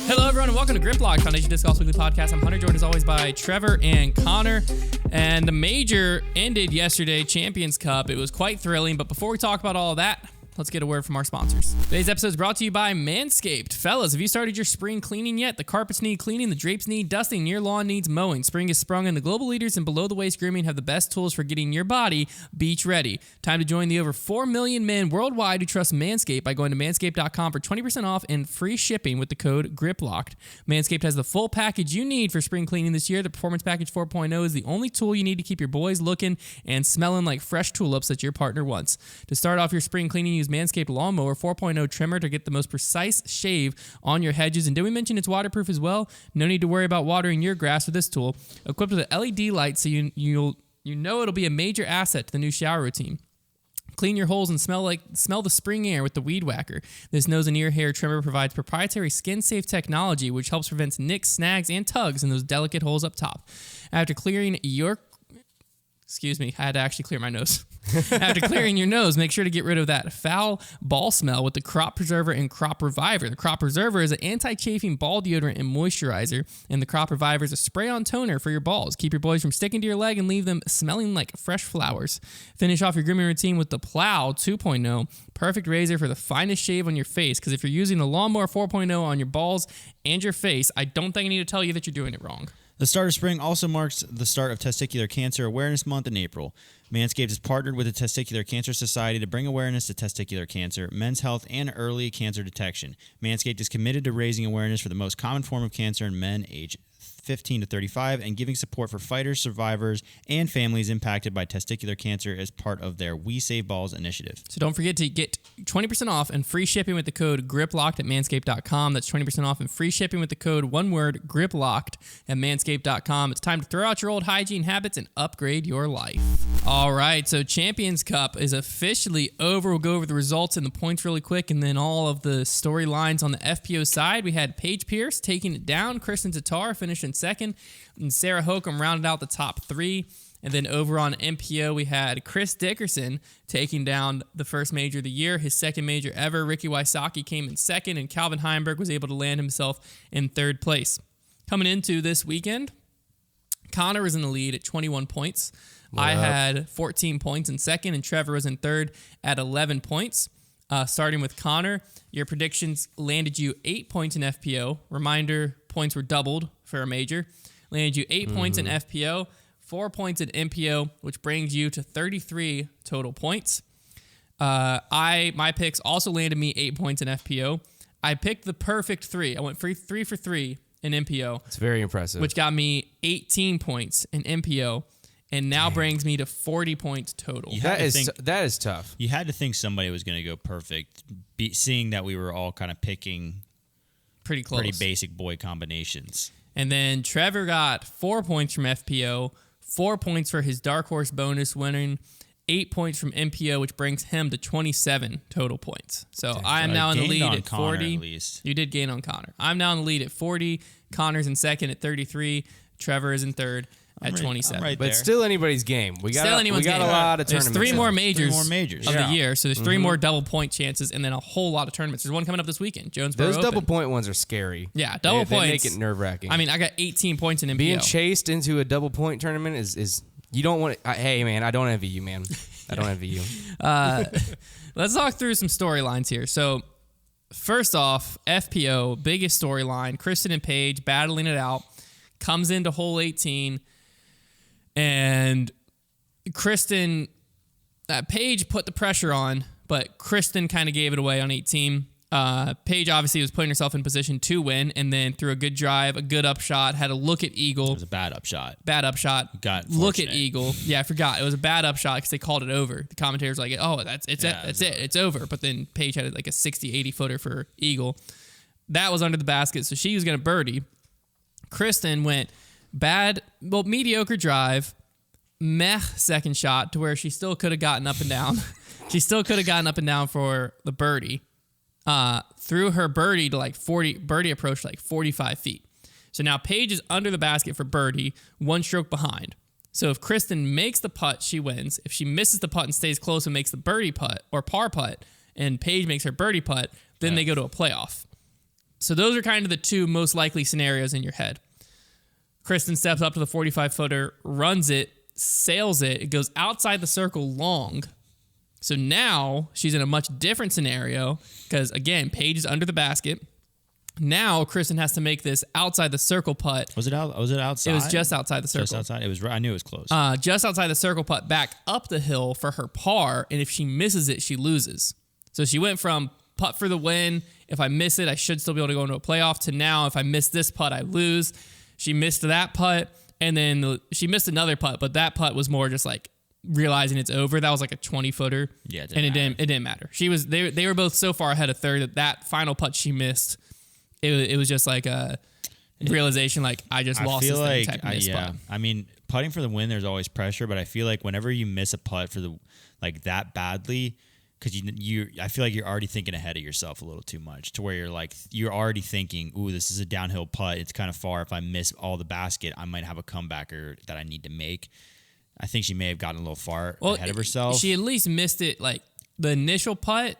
Hello, everyone, and welcome to Grip Lock, Foundation Disc Golf's weekly podcast. I'm Hunter, joined as always by Trevor and Konner. And the major ended yesterday, Champions Cup. It was quite thrilling, but before we talk about all of that, let's get a word from our sponsors. Today's episode is brought to you by Manscaped. Fellas, have you started your spring cleaning yet? The carpets need cleaning, the drapes need dusting, your lawn needs mowing. Spring is sprung, and the global leaders in below-the-waist grooming have the best tools for getting your body beach ready. Time to join the over 4 million men worldwide who trust Manscaped by going to manscaped.com for 20% off and free shipping with the code GRIPLOCKED. Manscaped has the full package you need for spring cleaning this year. The Performance Package 4.0 is the only tool you need to keep your boys looking and smelling like fresh tulips that your partner wants. To start off your spring cleaning, use Manscaped Lawnmower 4.0 trimmer to get the most precise shave on your hedges. And did we mention it's waterproof as well? No need to worry about watering your grass with this tool. Equipped with an LED light, so you know it'll be a major asset to the new shower routine. Clean your holes and smell the spring air with the Weed Whacker. This nose and ear hair trimmer provides proprietary skin-safe technology, which helps prevent nicks, snags, and tugs in those delicate holes up top. After clearing your... Excuse me, I had to actually clear my nose. After clearing your nose, make sure to get rid of that foul ball smell with the Crop Preserver and Crop Reviver. The Crop Preserver is an anti-chafing ball deodorant and moisturizer, and the Crop Reviver is a spray-on toner for your balls. Keep your boys from sticking to your leg and leave them smelling like fresh flowers. Finish off your grooming routine with the Plow 2.0, perfect razor for the finest shave on your face, because if you're using the Lawnmower 4.0 on your balls and your face, I don't think I need to tell you that you're doing it wrong. The start of spring also marks the start of Testicular Cancer Awareness Month in April. Manscaped has partnered with the Testicular Cancer Society to bring awareness to testicular cancer, men's health, and early cancer detection. Manscaped is committed to raising awareness for the most common form of cancer in men aged 15 to 35 and giving support for fighters, survivors, and families impacted by testicular cancer as part of their We Save Balls initiative. So don't forget to get 20% off and free shipping with the code GRIPLOCKED at manscaped.com. That's 20% off and free shipping with the code, one word, GRIPLOCKED at manscaped.com. It's time to throw out your old hygiene habits and upgrade your life. All right, so Champions Cup is officially over. We'll go over the results and the points really quick, and then all of the storylines on the FPO side. We had Paige Pierce taking it down, Kristen Tatar finishing second, and Sarah Hokum rounded out the top three. And then over on MPO, we had Chris Dickerson taking down the first major of the year, his second major ever. Ricky Wysocki came in second, and Calvin Heimberg was able to land himself in third place. Coming into this weekend, Konner was in the lead at 21 points. I had 14 points in second, and Trevor was in third at 11 points. Starting with Konner, your predictions landed you 8 points in FPO. Reminder, points were doubled for a major. Landed you 8 points in FPO, 4 points in MPO, which brings you to 33 total points. My picks also landed me 8 points in FPO. I picked the perfect three. I went 3 for 3 in MPO. It's very impressive. Which got me 18 points in MPO. And now brings me to 40 points total. That is tough. You had to think somebody was going to go perfect, seeing that we were all kind of picking pretty close, pretty basic boy combinations. And then Trevor got 4 points from FPO, 4 points for his Dark Horse bonus, winning 8 points from MPO, which brings him to 27 total points. So I am now in the lead at 40. At least. You did gain on Konner. I'm now in the lead at 40. Konner's in second at 33. Trevor is in third at 27. Right but there. still anybody's game. We got a lot of tournaments. There's three more majors of the year, so there's 3 more double point chances, and then a whole lot of tournaments. There's one coming up this weekend, Jonesboro Those Open. double point ones are scary. Yeah, double points. They make it nerve-wracking. I mean, I got 18 points in MPO. Being chased into a double point tournament is you don't want it. Hey, man, I don't envy you, man. I don't envy you. Let's talk through some storylines here. So, first off, FPO, biggest storyline, Kristen and Paige battling it out, comes into hole 18, and Kristen, Paige put the pressure on, but Kristen kind of gave it away on 18. Paige obviously was putting herself in position to win, and then threw a good drive, a good upshot, had a look at eagle. It was a bad upshot. Look at eagle. Yeah, I forgot. It was a bad upshot because they called it over. The commentators were like, oh, that's it. It's over. But then Paige had like a 60, 80 footer for eagle. That was under the basket, so she was going to birdie. Kristen went mediocre drive, second shot to where she still could have gotten up and down. She still could have gotten up and down for the birdie. Threw her birdie to like 40, birdie approach to like 45 feet. So now Paige is under the basket for birdie, 1 stroke behind. So if Kristen makes the putt, she wins. If she misses the putt and stays close and makes the birdie putt or par putt, and Paige makes her birdie putt, then they go to a playoff. So those are kind of the two most likely scenarios in your head. Kristen steps up to the 45-footer, runs it, sails it. It goes outside the circle long. So now she's in a much different scenario because, again, Paige is under the basket. Now Kristen has to make this outside the circle putt. Was it outside? It was just outside the circle. Just outside. It was. I knew it was close. Just outside the circle putt back up the hill for her par, and if she misses it, she loses. So she went from putt for the win. If I miss it, I should still be able to go into a playoff. To now, if I miss this putt, I lose. She missed that putt, and then she missed another putt, but that putt was more just like realizing it's over. That was like a 20-footer. Yeah, it didn't matter. They were both so far ahead of third that final putt she missed. It was just like a realization, like I just lost this thing type of spot. I mean, putting for the win, there's always pressure, but I feel like whenever you miss a putt for the like that badly, because I feel like you're already thinking ahead of yourself a little too much to where you're already thinking, ooh, this is a downhill putt. It's kind of far. If I miss all the basket, I might have a comebacker that I need to make. I think she may have gotten a little far ahead of herself. She at least missed it. Like the initial putt,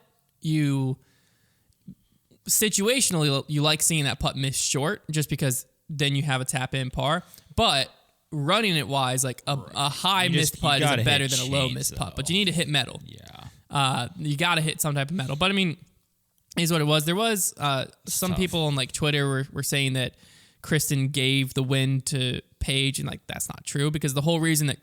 situationally, you like seeing that putt miss short just because then you have a tap in par. But running it wise, like a high missed putt is better than a low missed putt. But you need to hit metal. Yeah. You got to hit some type of metal. But I mean, is what it was. There was some people on like Twitter were saying that Kristen gave the win to Paige, and like that's not true because the whole reason that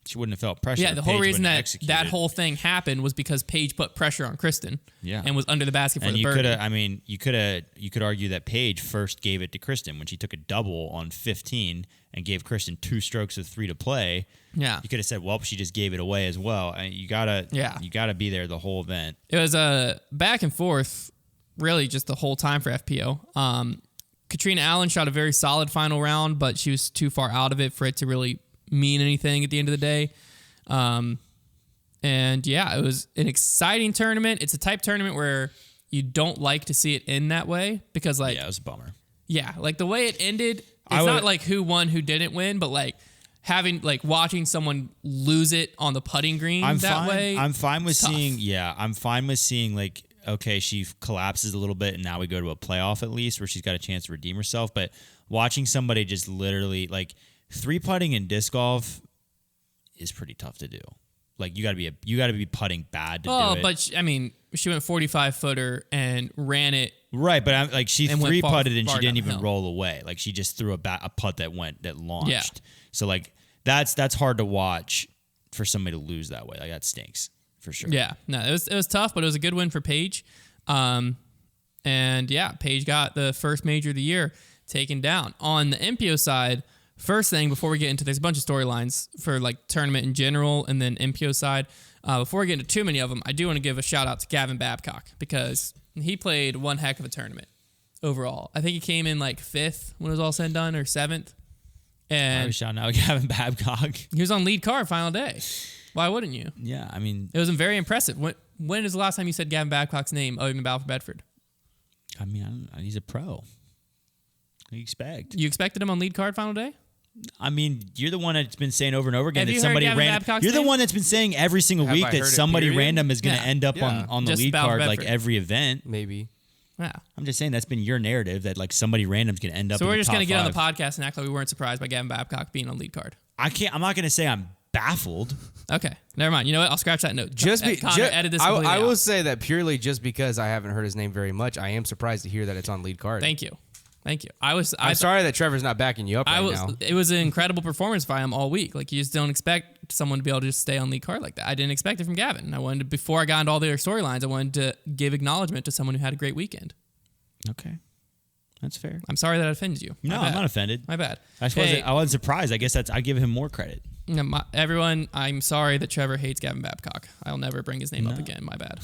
she wouldn't have felt pressure. Yeah, the whole reason that whole thing happened was because Paige put pressure on Kristen. Yeah. And was under the basket for the birdie. You could argue that Paige first gave it to Kristen when she took a double on 15 and gave Kristen 2 strokes of 3 to play. Yeah. You could have said, well, she just gave it away as well. You gotta be there the whole event. It was a back and forth, really, just the whole time for FPO. Katrina Allen shot a very solid final round, but she was too far out of it for it to really mean anything at the end of the day. And yeah, it was an exciting tournament. It's a type tournament where you don't like to see it end that way because like, yeah, it was a bummer. Yeah. Like the way it ended, it's not like who won, who didn't win, but like watching someone lose it on the putting green way. I'm fine with seeing like, okay, she collapses a little bit and now we go to a playoff at least where she's got a chance to redeem herself. But watching somebody just literally like 3-putting in disc golf is pretty tough to do. Like you got to be putting bad to do it. Oh, but she went 45-footer and ran it. Right, but she 3-putted and she didn't even roll away. Like she just threw a putt that launched. Yeah. So like that's hard to watch for somebody to lose that way. Like that stinks for sure. Yeah, no, it was tough, but it was a good win for Paige. And yeah, Paige got the first major of the year taken down. On the MPO side, first thing before we get into, there's a bunch of storylines for like tournament in general and then MPO side. Before we get into too many of them, I do want to give a shout out to Gavin Babcock because he played one heck of a tournament overall. I think he came in like 5th when it was all said and done, or 7th. And I was shouting out Gavin Babcock. He was on lead card final day. Why wouldn't you? Yeah, I mean, it was very impressive. When is the last time you said Gavin Babcock's name other than Balfour Bedford? I mean, he's a pro. What do you expect? You expected him on lead card final day? I mean, you're the one that's been saying over and over again Have that somebody random. You're the one that's been saying every single week that somebody random is going to end up on the lead card like every event. Maybe. Yeah. I'm just saying that's been your narrative that like somebody random's going to end up. So we're just going to get on the podcast and act like we weren't surprised by Gavin Babcock being on lead card. I'm not going to say I'm baffled. Okay, never mind. You know what? I'll scratch that note. Edit this. I will out. say that purely just because I haven't heard his name very much, I am surprised to hear that it's on lead card. Thank you. I'm sorry that Trevor's not backing you up now. It was an incredible performance by him all week. Like you just don't expect someone to be able to just stay on lead card like that. I didn't expect it from Gavin. Before I got into all the other storylines, I wanted to give acknowledgement to someone who had a great weekend. Okay. That's fair. I'm sorry that I offended you. No, I'm not offended. My bad. I wasn't surprised. I guess I give him more credit. Everyone, I'm sorry that Trevor hates Gavin Babcock. I'll never bring his name up again. My bad.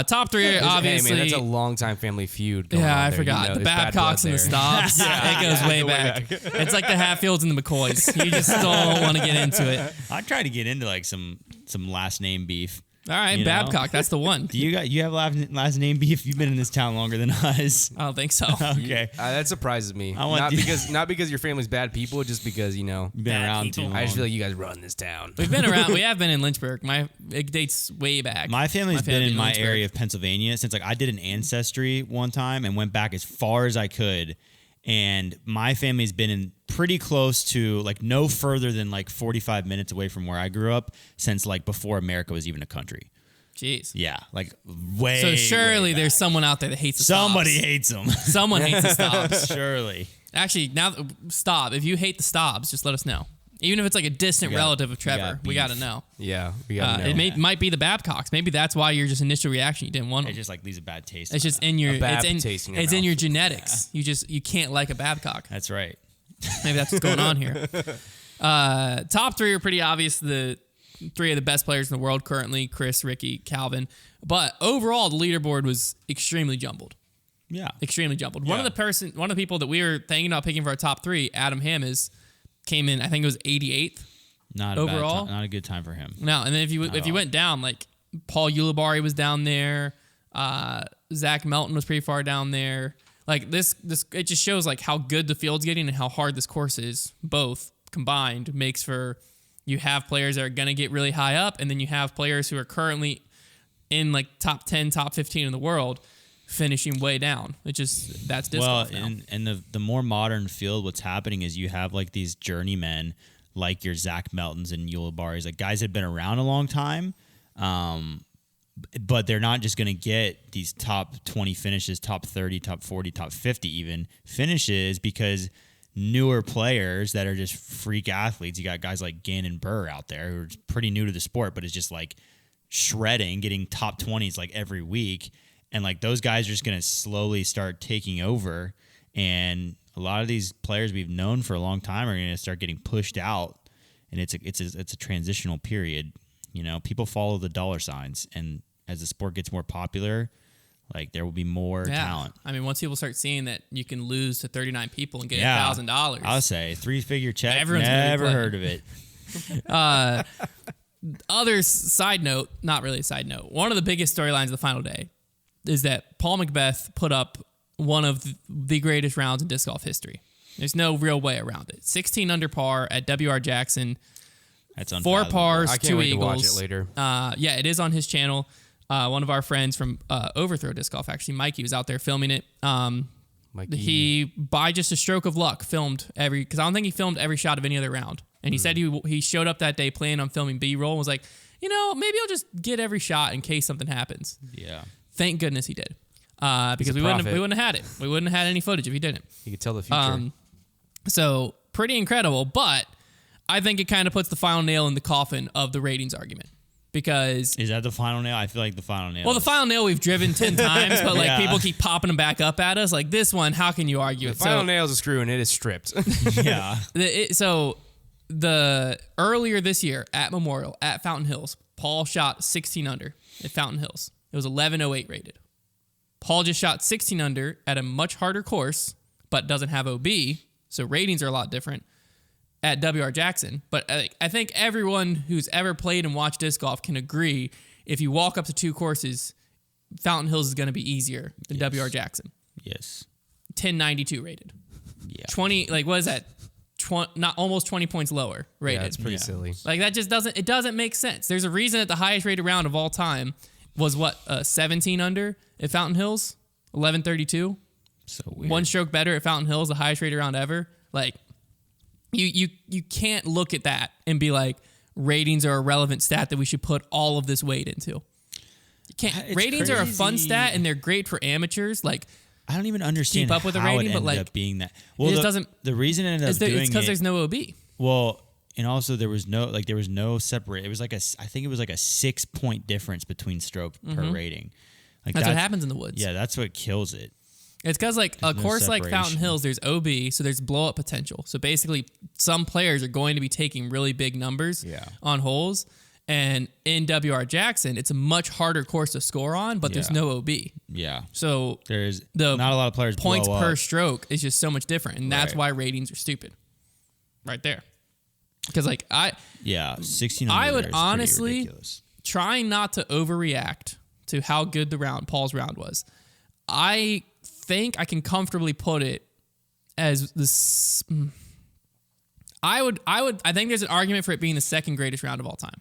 Top 3, obviously. Hey, man, that's a long-time family feud. I forgot. The Babcocks and the Stobbs. It goes way back. It's like the Hatfields and the McCoys. You just don't want to get into it. I try to get into like some last name beef. All right, You know? Babcock. That's the one. Do you have last name beef? You've been in this town longer than us. I don't think so. Okay. That surprises me. Not because your family's bad people, just because You've been Bad around people. too long. I just feel like you guys run this town. We've been around. We have been in Lynchburg. It dates way back. My family's been in my Lynchburg. area of Pennsylvania since I did an ancestry one time and went back as far as I could. And my family's been in pretty close to no further than 45 minutes away from where I grew up since before America was even a country. Jeez. Yeah, way. So surely way there's back. someone out there that hates the Somebody Stobbs. hates them. Someone hates the Stobbs. Surely. Actually, stop. If you hate the Stobbs, just let us know. Even if it's a distant relative of Trevor, we got to know. Yeah, we got to know. It might be the Babcocks. Maybe that's why your initial reaction, you didn't want It them. just leaves a bad taste. It's just in your taste in your it's in mouth. your genetics. You can't like a Babcock. That's right. Maybe that's what's going on here. Top three are pretty obvious. The three of the best players in the world currently: Chris, Ricky, Calvin. But overall, the leaderboard was extremely jumbled. Yeah. Extremely jumbled. Yeah. One of the people that we were thinking about picking for our top three, Adam Hammes, came in. I think it was 88th. Not overall? not a good time for him. No, and then if you went down, Paul Ulibarri was down there, Zach Melton was pretty far down there. This it just shows how good the field's getting and how hard this course is. Both combined makes for you have players that are gonna get really high up, and then you have players who are currently in top 10, top 15 in the world, finishing way down. That's disc golf now. and the more modern field, what's happening is you have these journeymen. Like your Zach Meltons and Ulibarris, guys that have been around a long time, but they're not just going to get these top 20 finishes, top 30, top 40, top 50 even finishes because newer players that are just freak athletes. You got guys like Gannon Burr out there who are pretty new to the sport, but it's just shredding, getting top 20s every week. And those guys are just going to slowly start taking over. And a lot of these players we've known for a long time are going to start getting pushed out, and it's a transitional period. People follow the dollar signs, and as the sport gets more popular, there will be more talent. I mean, once people start seeing that you can lose to 39 people and get $1,000, I'll say 3-figure check. Everyone's Never heard of it. Other side note, not really a side note. One of the biggest storylines of the final day is that Paul McBeth put up one of the greatest rounds in disc golf history. There's no real way around it. 16 under par at WR Jackson. That's 4 unfathomable. pars, I can't 2 wait eagles. to watch it later. Yeah, it is on his channel. One of our friends from Overthrow Disc Golf, actually, Mikey, was out there filming it. Mikey. He, by just a stroke of luck, filmed because I don't think he filmed every shot of any other round. And he said he showed up that day planning on filming B-roll and was like, maybe I'll just get every shot in case something happens. Yeah. Thank goodness he did. Because we wouldn't have had it. We wouldn't have had any footage if he didn't. You could tell the future. So pretty incredible, but I think it kind of puts the final nail in the coffin of the ratings argument. Because Is that the final nail? I feel like the final nail. the final nail we've driven 10 times, but Yeah. people keep popping them back up at us. This one, how can you argue it? Final nail's a screw and it is stripped. Yeah. The earlier this year at Memorial at Fountain Hills, Paul shot 16 under at Fountain Hills. It was 1108 rated. Paul just shot 16 under at a much harder course, but doesn't have OB, so ratings are a lot different at WR Jackson. But I think everyone who's ever played and watched disc golf can agree if you walk up to 2 courses, Fountain Hills is going to be easier than WR Jackson. Yes. 1092 rated. Yeah. 20, what is that? Not almost 20 points lower rated. Yeah, it's pretty silly. That just doesn't make sense. There's a reason that the highest rated round of all time was 17 under at Fountain Hills, 1132. So weird. 1 stroke better at Fountain Hills, the highest rated round ever. You can't look at that and be like, ratings are a relevant stat that we should put all of this weight into. You can't. It's Ratings are a fun crazy. stat and they're great for amateurs. I don't even understand keep up with the how rating, it but, ended up being that. Well, just doesn't. The reason it ended up doing It's because it, there's no OB. well, and also there was no separate. It was I think it was a 6-point difference between stroke per rating. That's what happens in the woods. Yeah, that's what kills it. It's because a no course like Fountain separation. Hills, there's OB, so there's blow up potential. So basically, some players are going to be taking really big numbers on holes. And in WR Jackson, it's a much harder course to score on, but there's Yeah. no OB. Yeah. So There's the not a lot of players points blow per up. stroke is just so much different, and that's Right. why ratings are stupid. Right there. Because Yeah, 16. I would there is pretty honestly- ridiculous. trying not to overreact to how good Paul's round was. I think I can comfortably put it as this. I think there's an argument for it being the second greatest round of all time.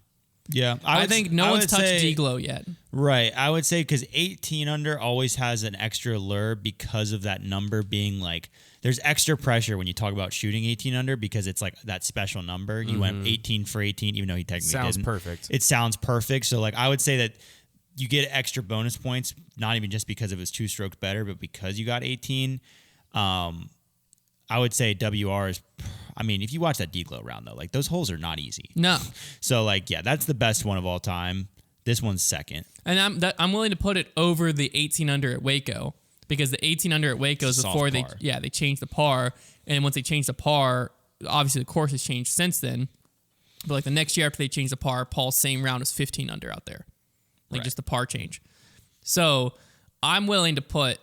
Yeah, I think no one's touched D-Glow yet. Right. I would say because 18 under always has an extra allure because of that number being like, there's extra pressure when you talk about shooting 18 under because it's like that special number. You went 18 for 18, even though he technically Sounds didn't. perfect. It sounds perfect. So like I would say that you get extra bonus points, not even just because it was 2 strokes better, but because you got 18. I would say WR is, I mean, if you watch that D-Glow round, though, like those holes are not easy. No. So, like, yeah, that's the best one of all time. This one's second. And I'm willing to put it over the 18 under at Waco because the 18 under at Waco is before they changed the par. And once they changed the par, obviously the course has changed since then. But like the next year after they changed the par, Paul's same round is 15 under out there. Like just the par change. So I'm willing to put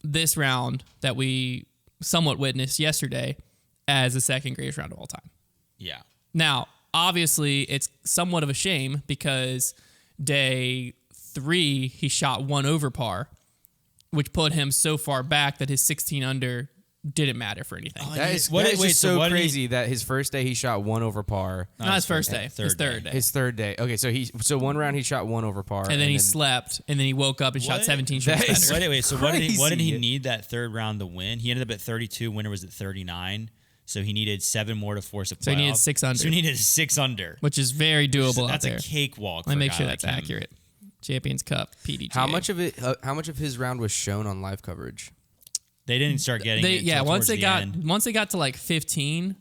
this round that we somewhat witnessed yesterday as the second greatest round of all time. Yeah. Now, obviously, it's somewhat of a shame because day 3, he shot 1 over par, which put him so far back that his 16 under didn't matter for anything. That is just so crazy that his first day he shot 1 over par. Not his first day. His third day. His third day. Okay, so one round he shot 1 over par. And then he slept, and then he woke up and shot 17 shots better. Wait, so what did he need that third round to win? He ended up at 32. Winner was at 39. So he needed 7 more to force a playoff. So he needed 6 under. So he needed 6 under. Which is very doable out there. That's a cakewalk. Let me make sure that's accurate. Champions Cup, PDGA. How much of his round was shown on live coverage? They didn't start getting it. Yeah, once they got to like 15,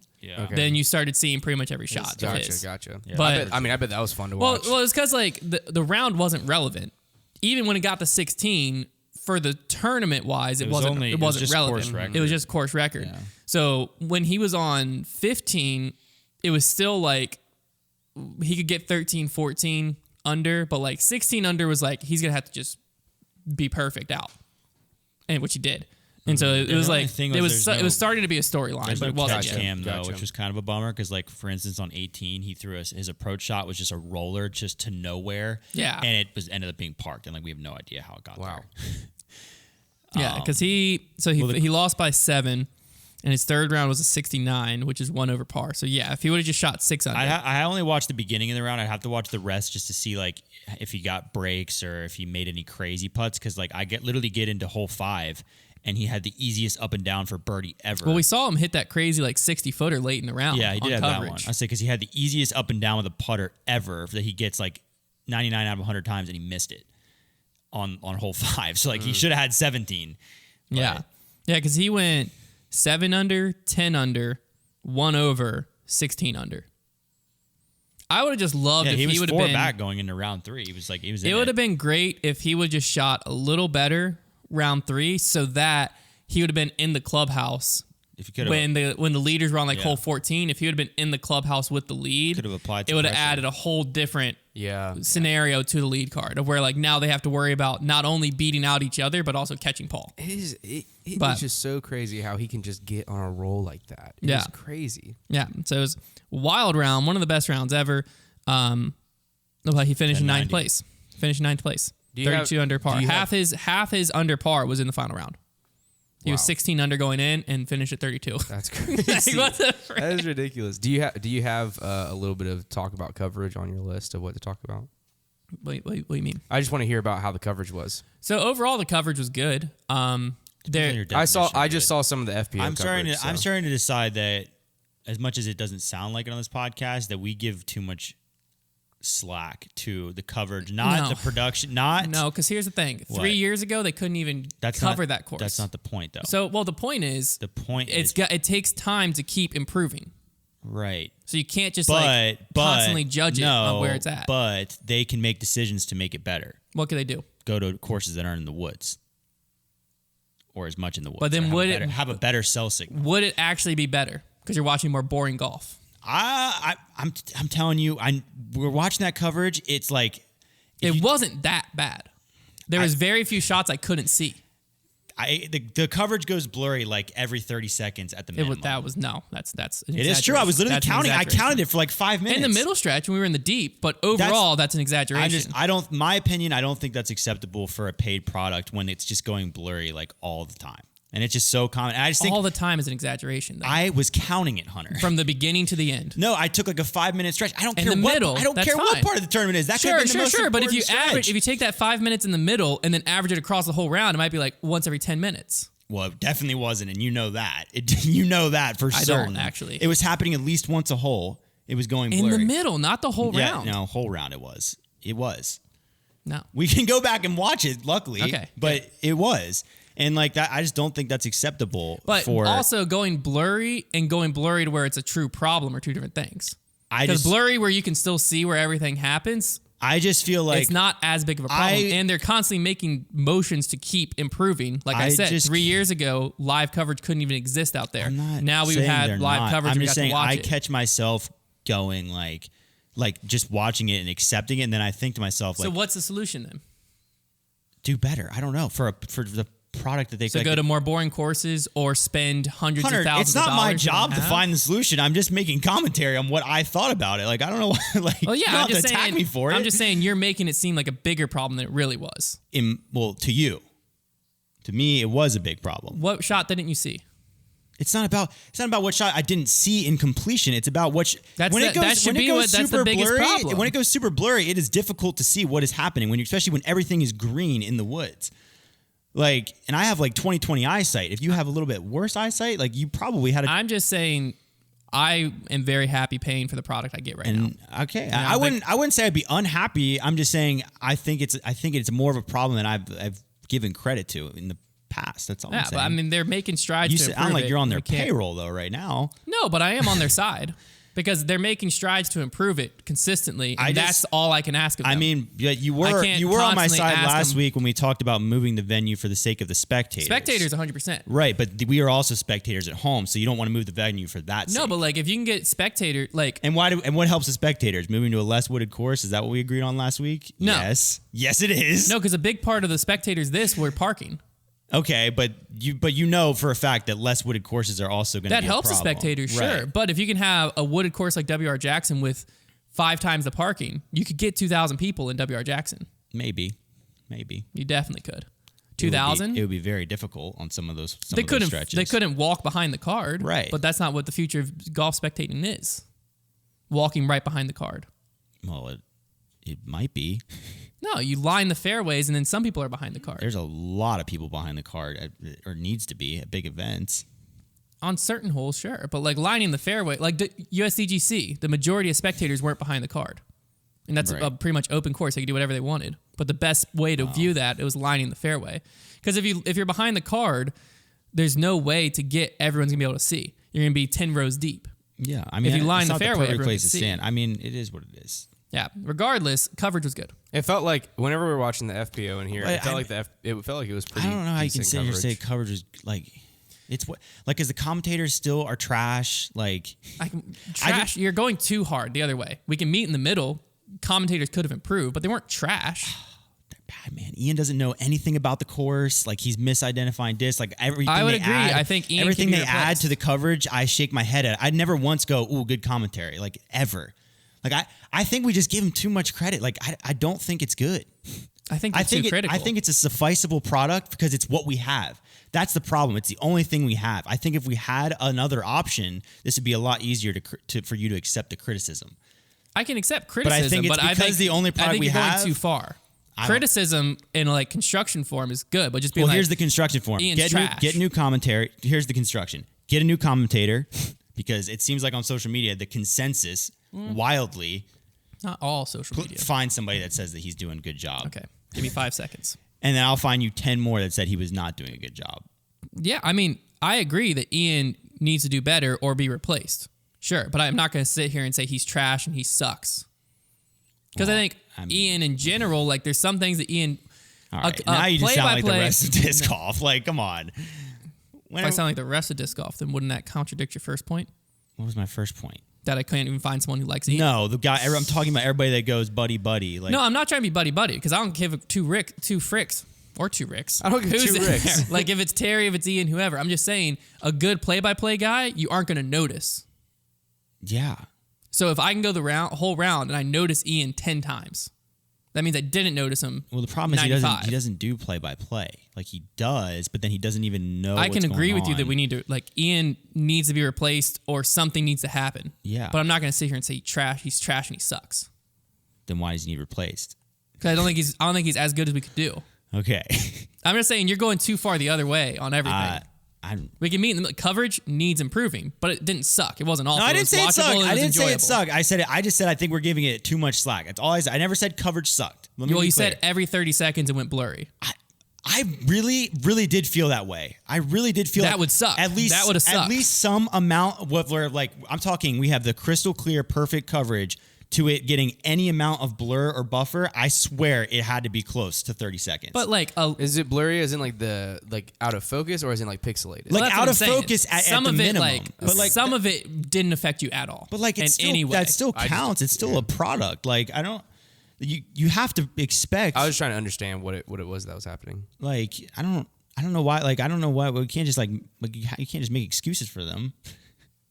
then you started seeing pretty much every shot. Gotcha. Yeah. But I bet that was fun to watch. Well, it's because like the round wasn't relevant. Even when it got to 16, for the tournament wise, it wasn't relevant. It was just course record. Yeah. So when he was on 15, it was still like he could get 13, 14 under, but like 16 under was like he's gonna have to just be perfect out, and which he did. And so it was like it was starting to be a storyline, but it wasn't yet. Cam though, which was kind of a bummer because, like, for instance, on 18, he threw his approach shot was just a roller just to nowhere. Yeah, and it ended up being parked, and like we have no idea how it got there. Yeah, because he lost by 7, and his third round was a 69, which is 1 over par. So yeah, if he would have just shot 6 under, I only watched the beginning of the round. I'd have to watch the rest just to see like if he got breaks or if he made any crazy putts. Because like I literally get into hole 5. And he had the easiest up and down for birdie ever. Well, we saw him hit that crazy like 60-footer late in the round. Yeah, he did have coverage. that one. I say because he had the easiest up and down with a putter ever that he gets like 99 out of 100 times, and he missed it on hole 5. So like he should have had 17. Yeah, because he went 7 under, 10 under, 1 over, 16 under. I would have just loved if he would have been 4 back going into round 3. It would have been great if he would just shot a little better round 3 so that he would have been in the clubhouse when the leaders were on like hole 14. If he would have been in the clubhouse with the lead, it would have added a whole different scenario to the lead card of where like now they have to worry about not only beating out each other but also catching Paul. It's just so crazy how he can just get on a roll like that. It's crazy. Yeah, so it was a wild round, one of the best rounds ever. He finished in 9th place. 32 under par. Half his under par was in the final round. He was 16 under going in and finished at 32. That's crazy. Like, what the frick? That is ridiculous. Do you have a little bit of talk about coverage on your list of what to talk about? What do you mean? I just want to hear about how the coverage was. So overall, the coverage was good. I just saw some of the FPO. I'm starting to decide that as much as it doesn't sound like it on this podcast, that we give too much slack to the coverage, the production, because here's the thing. 3 years ago, they couldn't even cover that course. That's not the point, though. So, the point is, it takes time to keep improving. Right. So you can't just constantly judge it on where it's at. But they can make decisions to make it better. What can they do? Go to courses that aren't in the woods. Or as much in the woods. But then have a better cell signal. Would it actually be better? Because you're watching more boring golf. I'm telling you, we're watching that coverage. It's like it wasn't that bad. There was very few shots I couldn't see. The coverage goes blurry like every 30 seconds at the minimum. That's an It is true. I was literally counting. I counted it for like 5 minutes. In the middle stretch when we were in the deep, but overall that's an exaggeration. My opinion, I don't think that's acceptable for a paid product when it's just going blurry like all the time. And it's just so common. And I just think all the time is an exaggeration. Though. I was counting it, Hunter. From the beginning to the end. No, I took like a 5-minute stretch. I don't In care the what middle, I don't care that's what fine. part of the tournament is. That could have been the most But if you important stretch. if you take that 5 minutes in the middle and then average it across the whole round, it might be like once every 10 minutes. Well, it definitely wasn't, and you know that. You know that for certain. I don't, actually. It was happening at least once a hole. It was going blurry. In the middle, not the whole round. No, whole round it was. It was. No. We can go back and watch it, luckily. Okay. But it was. And like that, I just don't think that's acceptable. But also going blurry and going blurry to where it's a true problem are two different things. Because blurry where you can still see where everything happens, I just feel like it's not as big of a problem. And they're constantly making motions to keep improving. Like I said, 3 years ago, live coverage couldn't even exist out there. Now we've had live coverage. I'm just saying I catch myself going like just watching it and accepting it, and then I think to myself like, so what's the solution then? Do better. I don't know for the product that they go to more boring courses or spend hundreds of thousands of dollars. It's not my job to find the solution. I'm just making commentary on what I thought about it. Like I don't know why. Like, well, yeah, you don't have to attack me for it. I'm just saying you're making it seem like a bigger problem than it really was. To you, to me, it was a big problem. What shot didn't you see? It's not about what shot I didn't see in completion. It's about what that's the biggest problem. When it goes super blurry, it is difficult to see what is happening especially when everything is green in the woods. Like, and I have like 20/20 eyesight. If you have a little bit worse eyesight, like you probably had I'm just saying I am very happy paying for the product I get right now. Okay. You know, I wouldn't say I'd be unhappy. I'm just saying I think it's more of a problem than I've given credit to in the past. That's all I'm saying. But I mean they're making strides to improve I'm like it. you're on their payroll though right now. No, but I am on their side. Because they're making strides to improve it consistently, and that's all I can ask of them. I mean, you were on my side last week when we talked about moving the venue for the sake of the spectators. Spectators, 100%. Right, but we are also spectators at home, so you don't want to move the venue for that sake. No, but like if you can get spectator, like and what helps the spectators? Moving to a less wooded course? Is that what we agreed on last week? No. Yes, it is. No, because a big part of the spectators were parking. Okay, but you know for a fact that less wooded courses are also going to be a problem. That helps the spectators, sure. Right. But if you can have a wooded course like WR Jackson with 5 times the parking, you could get 2,000 people in WR Jackson. Maybe. You definitely could. 2,000? It would be very difficult on some of those stretches. They couldn't walk behind the card. Right. But that's not what the future of golf spectating is. Walking right behind the card. Well, it might be. No, you line the fairways, and then some people are behind the card. There's a lot of people behind the card, or needs to be, at big events. On certain holes, sure. But like lining the fairway, like the USDGC, the majority of spectators weren't behind the card. And that's a pretty much open course. They could do whatever they wanted. But the best way to view that, it was lining the fairway. Because if you're behind the card, there's no way to get everyone's going to be able to see. You're going to be 10 rows deep. Yeah, I mean, if you line the fairway, perfect everyone place can to see. stand. I mean, it is what it is. Yeah. Regardless, coverage was good. It felt like whenever we were watching the FPO in here, it felt like it was pretty. I don't know how you can sit here and say coverage. coverage is like. It's what because the commentators still are trash. Like trash. You're going too hard the other way. We can meet in the middle. Commentators could have improved, but they weren't trash. They're bad, man. Ian doesn't know anything about the course. Like he's misidentifying discs. Like everything. I would agree. I think Ian everything can be they add replaced. to the coverage, I shake my head at. I'd never once go, "Ooh, good commentary." Like ever. Like I think we just give him too much credit. Like I don't think it's good. I think too critical. I think it's a sufficeable product because it's what we have. That's the problem. It's the only thing we have. I think if we had another option, this would be a lot easier for you to accept the criticism. I can accept criticism, but I think it's because the only product we have. You're going too far. Criticism in like construction form is good, but just being here's the construction form. Get new commentary. Here's the construction. Get a new commentator because it seems like on social media the consensus wildly. Not all social media. Find somebody that says that he's doing a good job. Okay. Give me 5 seconds. And then I'll find you 10 more that said he was not doing a good job. Yeah, I mean, I agree that Ian needs to do better or be replaced. Sure, but I'm not going to sit here and say he's trash and he sucks. Because I think Ian in general, like there's some things that Ian... All right, now you just sound like the rest of disc golf. Like, come on. If I sound like the rest of disc golf, then wouldn't that contradict your first point? What was my first point? That I can't even find someone who likes Ian. No, the guy. I'm talking about everybody that goes buddy buddy. Like, no, I'm not trying to be buddy buddy because I don't give two fricks. Or 2 Ricks. I don't give Who's 2 there? Ricks. Like if it's Terry, if it's Ian, whoever. I'm just saying a good play-by-play guy, you aren't going to notice. Yeah. So if I can go the whole round and I notice Ian 10 times, that means I didn't notice him. Well, the problem is 95. he doesn't do play-by-play. Like he does, but then he doesn't even know. I can agree with you that on. we need to, like, Ian needs to be replaced or something needs to happen. Yeah. But I'm not going to sit here and say he's trash and he sucks. Then why does he need replaced? Because I don't think he's as good as we could do. Okay. I'm just saying you're going too far the other way on everything. We can meet in the coverage needs improving, but it didn't suck. It wasn't awful. No, I didn't say it sucked. I didn't say it enjoyable. sucked. I just said I think we're giving it too much slack. That's all I never said coverage sucked. Let me Well, be you clear. said every 30 seconds it went blurry. I really, really did feel that way. I really did feel That would suck. At least That would've sucked. At least some amount of what we're like. I'm talking. We have the crystal clear, perfect coverage to it getting any amount of blur or buffer. I swear it had to be close to 30 seconds. But like, Is it blurry as in like out of focus or as in like pixelated? Like that's out what I'm of saying. focus at Some the of it, minimum. like, But like some of it didn't affect you at all. But like it's in still any way. that still counts. It's still a product. Like I don't. You have to expect. I was trying to understand what it was that was happening. Like I don't know why. Like I don't know why we can't just like you can't just make excuses for them.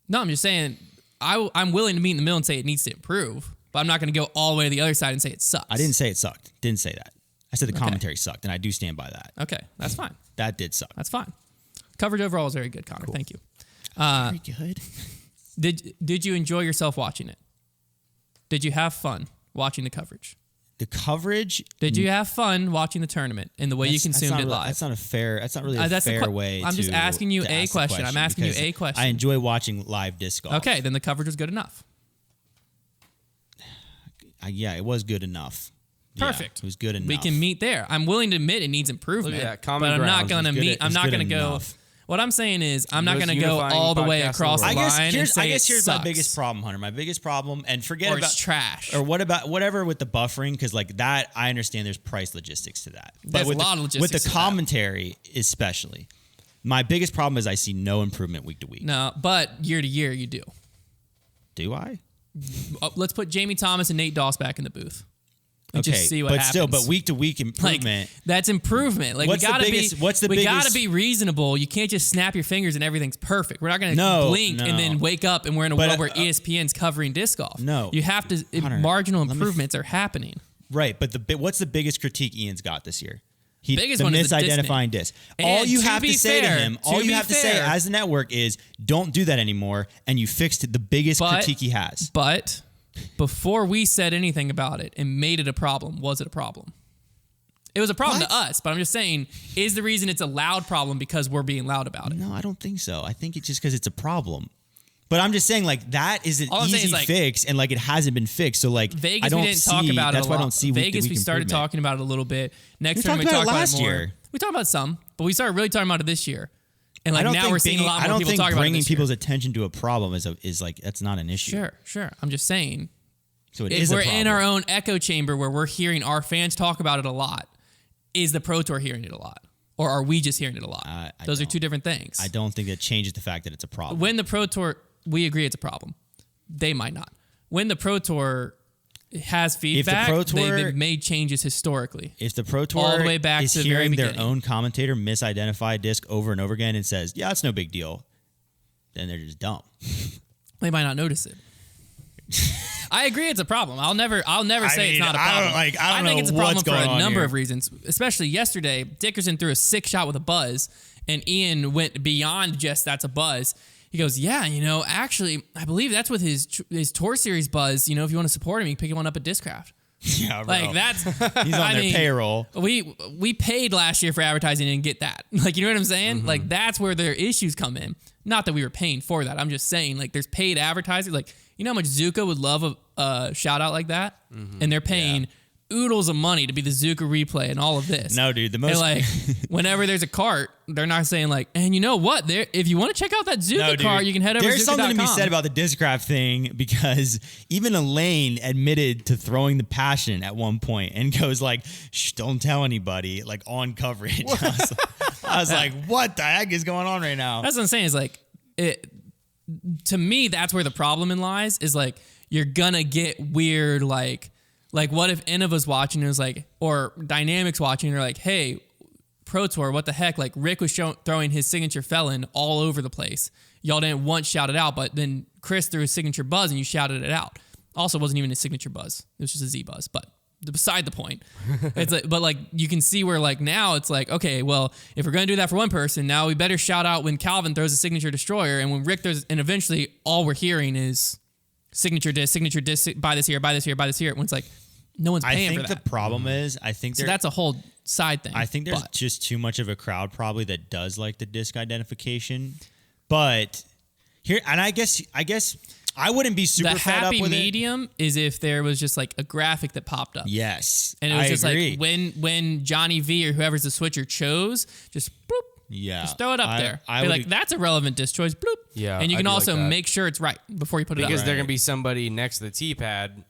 No, I'm just saying I'm willing to meet in the middle and say it needs to improve, but I'm not going to go all the way to the other side and say it sucks. I didn't say it sucked. Didn't say that. I said the commentary sucked, and I do stand by that. Okay, that's fine. That did suck. That's fine. Coverage overall is very good, Konner. Cool. Thank you. Very good. Did you enjoy yourself watching it? Did you have fun watching the coverage? The coverage. Did you have fun watching the tournament in the way you consumed it live? That's not a fair. That's not really a That's the fair way. I'm just asking you to a ask the question. I'm asking you because a question. I enjoy watching live disc golf. Okay, then the coverage was good enough. Yeah, it was good enough. Yeah, Perfect. it was good enough. We can meet there. I'm willing to admit it needs improvement. Look at that, common but I'm not ground. going to It's good- meet. I'm it's not good going to go. enough. What I'm saying is, I'm not Most going to go unifying all the way podcast in the across the world. line and say I guess it here's sucks. my biggest problem, Hunter. My biggest problem, and forget Or about it's trash. Or what about whatever with the buffering? Because like that, I understand there's price logistics to that. But There's with a lot of with logistics the to that. commentary, especially, my biggest problem is I see no improvement week to week. No, but year to year you do. Do I? Let's put Jamie Thomas and Nate Doss back in the booth. And Okay, just see what but happens. still, but week to week Like, improvement. that's improvement. Like What's we the gotta biggest- what's the we gotta biggest- be reasonable. You can't just snap your fingers and everything's perfect. We're not gonna No, blink and no. then wake up and we're in a But, world where ESPN's covering disc golf. No. You have to. Hunter, Marginal let me improvements are happening. Right, but what's the biggest critique Ian's got this year? Biggest the one is the misidentifying disc. All And you to have be to say to fair- him, to all you be have to say fair- as the network is, don't do that anymore, and you fixed the biggest critique he has. But before we said anything about it and made it a problem, was it a problem? It was a problem What? to us, but I'm just saying, is the reason it's a loud problem because we're being loud about it? No, I don't think so. I think it's just because it's a problem. But I'm just saying, like, that is an All I'm saying easy is, like, fix, and like it hasn't been fixed. So like, Vegas, I don't we didn't see, talk about that's it a why lot. I don't see Vegas, week we started improvement. talking about it a little bit. Next We time we talked talk about it about last it more. year. We talked about some, but we started really talking about it this year. And I like don't now think we're seeing a lot I more don't people think talking about it bringing this year. people's attention to a problem is like that's not an issue. Sure. I'm just saying, So it if is we're a problem. in our own echo chamber where we're hearing our fans talk about it a lot, is the Pro Tour hearing it a lot? Or are we just hearing it a lot? I Those are don't. two different things. I don't think that changes the fact that it's a problem. When the Pro Tour, we agree it's a problem. They might not. When the Pro Tour has feedback, Pro Tour- they've made changes historically. If the Pro Tour All the way back is to the very hearing their beginning. own commentator misidentify a disc over and over again and says, "Yeah, it's no big deal," then they're just dumb. They might not notice it. I agree it's a problem. I'll never say it's not a I problem. don't- like, I don't think know it's a problem what's for going a on number here. of reasons. Especially yesterday, Dickerson threw a 6-shot with a buzz, and Ian went beyond just that's a buzz. He goes, yeah, actually, I believe that's with his Tour Series buzz. If you want to support him, you can pick one up at Discraft. Yeah, bro. Like that's He's on their payroll. We paid last year for advertising and get that. Like, you know what I'm saying? Like that's where their issues come in. Not that we were paying for that. I'm just saying, like, there's paid advertising. Like, you know how much Zuka would love a shout out like that, and they're paying oodles of money to be the Zuka replay and all of this. No, dude, the And most like, whenever there's a cart, they're not saying like, and you know what? There, if you want to check out that Zuka No, dude. cart, you can head over to There's Zuka.com. something to be said about the Discraft thing because even Elaine admitted to throwing the passion at one point and goes like, "Shh, don't tell anybody," like on coverage. I was like, what the heck is going on right now? That's what I'm saying. Is like, to me, that's where the problem lies. Is like you're gonna get weird. Like what if Innova's watching and is like, or Dynamics watching, and they're like, hey, Pro Tour, what the heck? Like Rick was throwing his signature felon all over the place. Y'all didn't once shout it out, but then Chris threw his signature buzz and you shouted it out. Also, it wasn't even a signature buzz. It was just a Z buzz, but beside the point. It's like, but like you can see where like now it's like, okay, well, if we're going to do that for one person, now we better shout out when Calvin throws a signature destroyer and when Rick throws, and eventually all we're hearing is signature disc, buy this here, buy this here, buy this here. When it's like, no one's paying for that. I think the problem is, so that's a whole side thing. I think there's just too much of a crowd probably that does like the disc identification. But here, and I guess I wouldn't be super fed up with it. The happy medium is if there was just like a graphic that popped up. Yes, and it was just agree. Like when Johnny V or whoever's the switcher chose, just bloop. Yeah, just throw it up there. Be like, that's a relevant disc choice. Bloop. Yeah, and you can also make sure it's right before you put it up. Because they're gonna be somebody next to the T-pad,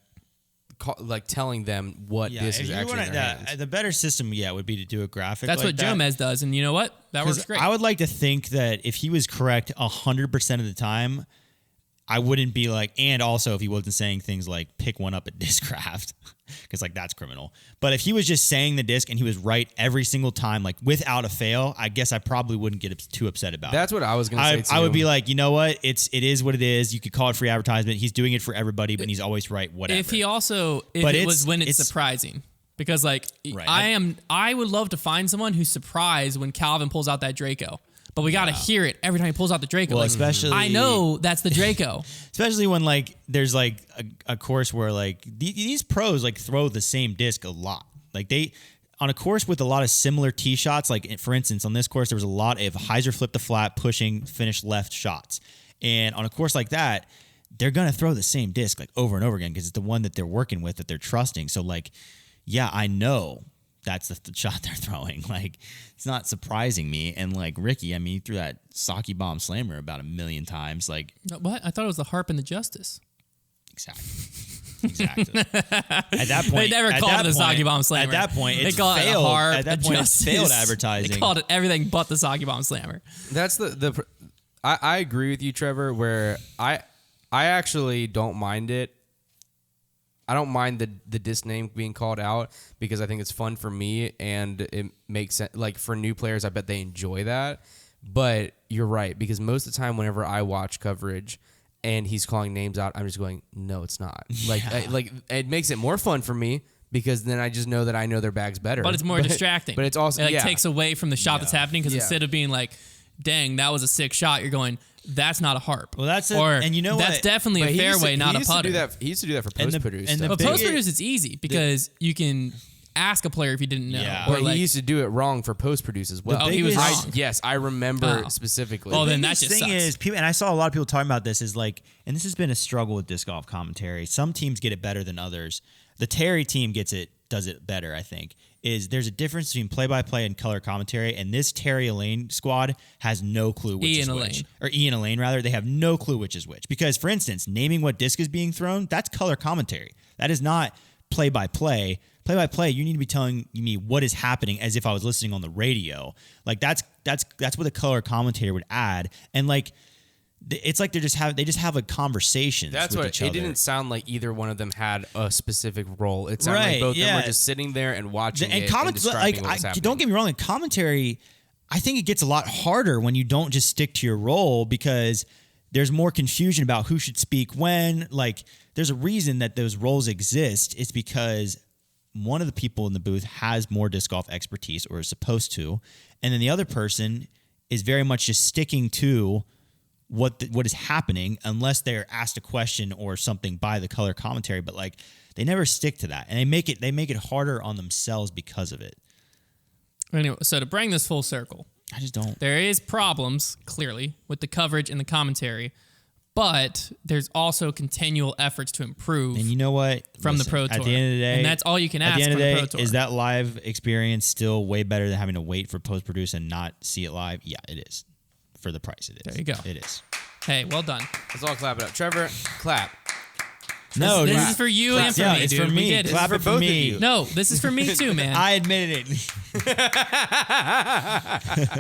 like telling them what this is actually in their hands. The better system, would be to do a graphic. That's like what Jomez does, and you know what? That works great. I would like to think that if he was correct 100% of the time, I wouldn't be like, and also if he wasn't saying things like pick one up at Discraft, because like that's criminal. But if he was just saying the disc and he was right every single time, like without a fail, I guess I probably wouldn't get too upset about it. That's what I was going to say too. I would be like, you know what? It is what it is. You could call it free advertisement. He's doing it for everybody, but he's always right, whatever. If it was when it's surprising. Because like I would love to find someone who's surprised when Calvin pulls out that Draco. But we got to hear it every time he pulls out the Draco. Well, like, especially I know that's the Draco. Especially when like there's like a course where like these pros like throw the same disc a lot. Like they on a course with a lot of similar tee shots. Like for instance, on this course there was a lot of hyzer flip the flat, pushing, finish left shots. And on a course like that, they're gonna throw the same disc like over and over again because it's the one that they're working with that they're trusting. So like, yeah, I know. That's the shot they're throwing. Like, it's not surprising me. And like Ricky, I mean, he threw that Saki bomb slammer about 1 million times. Like, what? I thought it was the Harp and the Justice. Exactly. At that point, they never called it the Saki bomb slammer. At that point, they called it the Harp. At that point, it's failed advertising. They called it everything but the Saki bomb slammer. That's I agree with you, Trevor. Where I actually don't mind it. I don't mind the disc name being called out because I think it's fun for me and it makes sense. Like for new players, I bet they enjoy that. But you're right, because most of the time whenever I watch coverage and he's calling names out, I'm just going, no, it's not. Like, it makes it more fun for me because then I just know that I know their bags better. But it's more distracting. But it's also it takes away from the shot that's happening because instead of being like, dang, that was a sick shot, you're going, that's not a harp. Well, that's it. And you know that's definitely a fairway, not a putter. He used to do that for post producers. But post producers, it's easy because you can ask a player if you didn't know. Yeah. Or he used to do it wrong for post produce as well. Oh, he was wrong. Yes, I remember specifically. Well, then that just thing sucks. is, people, and I saw a lot of people talking about this, is like, and this has been a struggle with disc golf commentary. Some teams get it better than others. The Terry team does it better, I think. There's a difference between play-by-play and color commentary, and this Terry Elaine squad has no clue which is which. Or Ian Elaine, rather. They have no clue which is which. Because, for instance, naming what disc is being thrown, that's color commentary. That is not play-by-play. Play-by-play, you need to be telling me what is happening as if I was listening on the radio. Like, that's what a color commentator would add. And, like, it's like they just have a conversation. That's with what each other. It didn't sound like either one of them had a specific role. It sounded like both of them were just sitting there and watching and describing what was happening. Don't get me wrong, in commentary, I think it gets a lot harder when you don't just stick to your role because there's more confusion about who should speak when. Like, there's a reason that those roles exist. It's because one of the people in the booth has more disc golf expertise or is supposed to, and then the other person is very much just sticking to what is happening unless they're asked a question or something by the color commentary, but like they never stick to that, and they make it harder on themselves because of it. Anyway, so to bring this full circle, I just don't. There is problems clearly with the coverage and the commentary, but there's also continual efforts to improve. And you know what? From the Pro Tour. At the end of the day, and that's all you can ask from the Pro Tour. Is that live experience still way better than having to wait for post produce and not see it live? Yeah, it is. For the price, it is. There you go. It is. Hey, well done. Let's all clap it up. Trevor, clap. No, this is for you and for me, it's dude. for me. We get it. Clap it for me. No, this is for me too, man. I admitted it.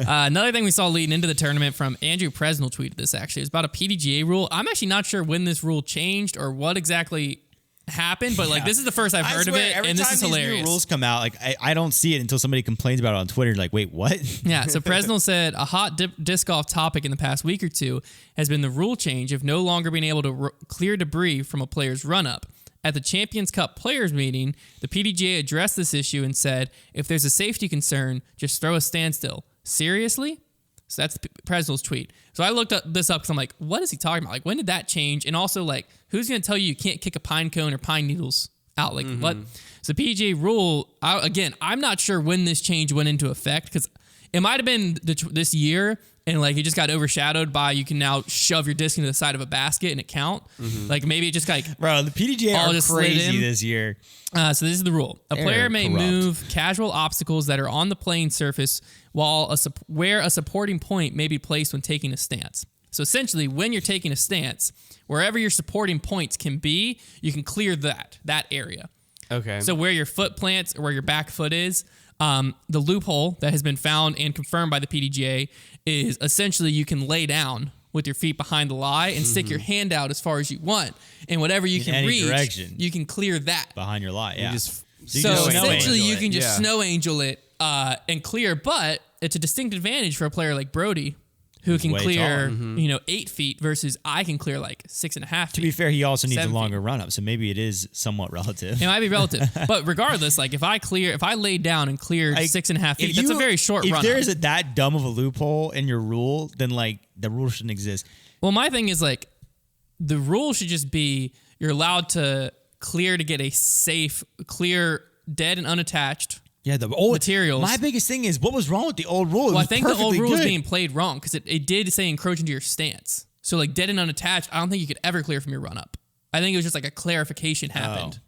Another thing we saw leading into the tournament from Andrew Presnell tweeted this actually. It's about a PDGA rule. I'm actually not sure when this rule changed or what exactly happen, but like this is the first I've heard of it, and this is hilarious. Every time these new rules come out, like I don't see it until somebody complains about it on Twitter. Like, wait, what? Yeah, so Presnell said a hot disc golf topic in the past week or two has been the rule change of no longer being able to clear debris from a player's run-up. At the Champions Cup players meeting, the PDGA addressed this issue and said, if there's a safety concern, just throw a standstill. Seriously? So that's Presnell's tweet. So I looked this up because I'm like, what is he talking about? Like, when did that change? And also, like, who's going to tell you can't kick a pine cone or pine needles out? Like, what? So PDGA rule, again, I'm not sure when this change went into effect because it might have been this year, and like it just got overshadowed by you can now shove your disc into the side of a basket and it count. Like maybe it just like bro, the PDGA are crazy this year. So this is the rule: a player may corrupt. move casual obstacles that are on the playing surface while where a supporting point may be placed when taking a stance. So essentially, when you're taking a stance, wherever your supporting points can be, you can clear that area. Okay. So where your foot plants or where your back foot is. The loophole that has been found and confirmed by the PDGA is essentially you can lay down with your feet behind the lie and stick your hand out as far as you want, and whatever you can reach, direction. you can clear that Behind your lie, yeah. So snow essentially, angel you can it. just snow angel it and clear, but it's a distinct advantage for a player like Brody, who can way clear, taller. 8 feet versus I can clear like 6.5 feet. To be fair, he also needs a 7 feet. longer run up, so maybe it is somewhat relative. It might be relative, but regardless, like if I laid down and cleared Like, 6.5 feet, if that's a very short run. If there is that dumb of a loophole in your rule, then like the rule shouldn't exist. Well, my thing is like the rule should just be you're allowed to clear to get a safe, clear, dead and unattached. Yeah, the old materials. My biggest thing is what was wrong with the old rule? Well, I think the old rule is being played wrong because it did say encroach into your stance. So like dead and unattached, I don't think you could ever clear from your run up. I think it was just like a clarification happened.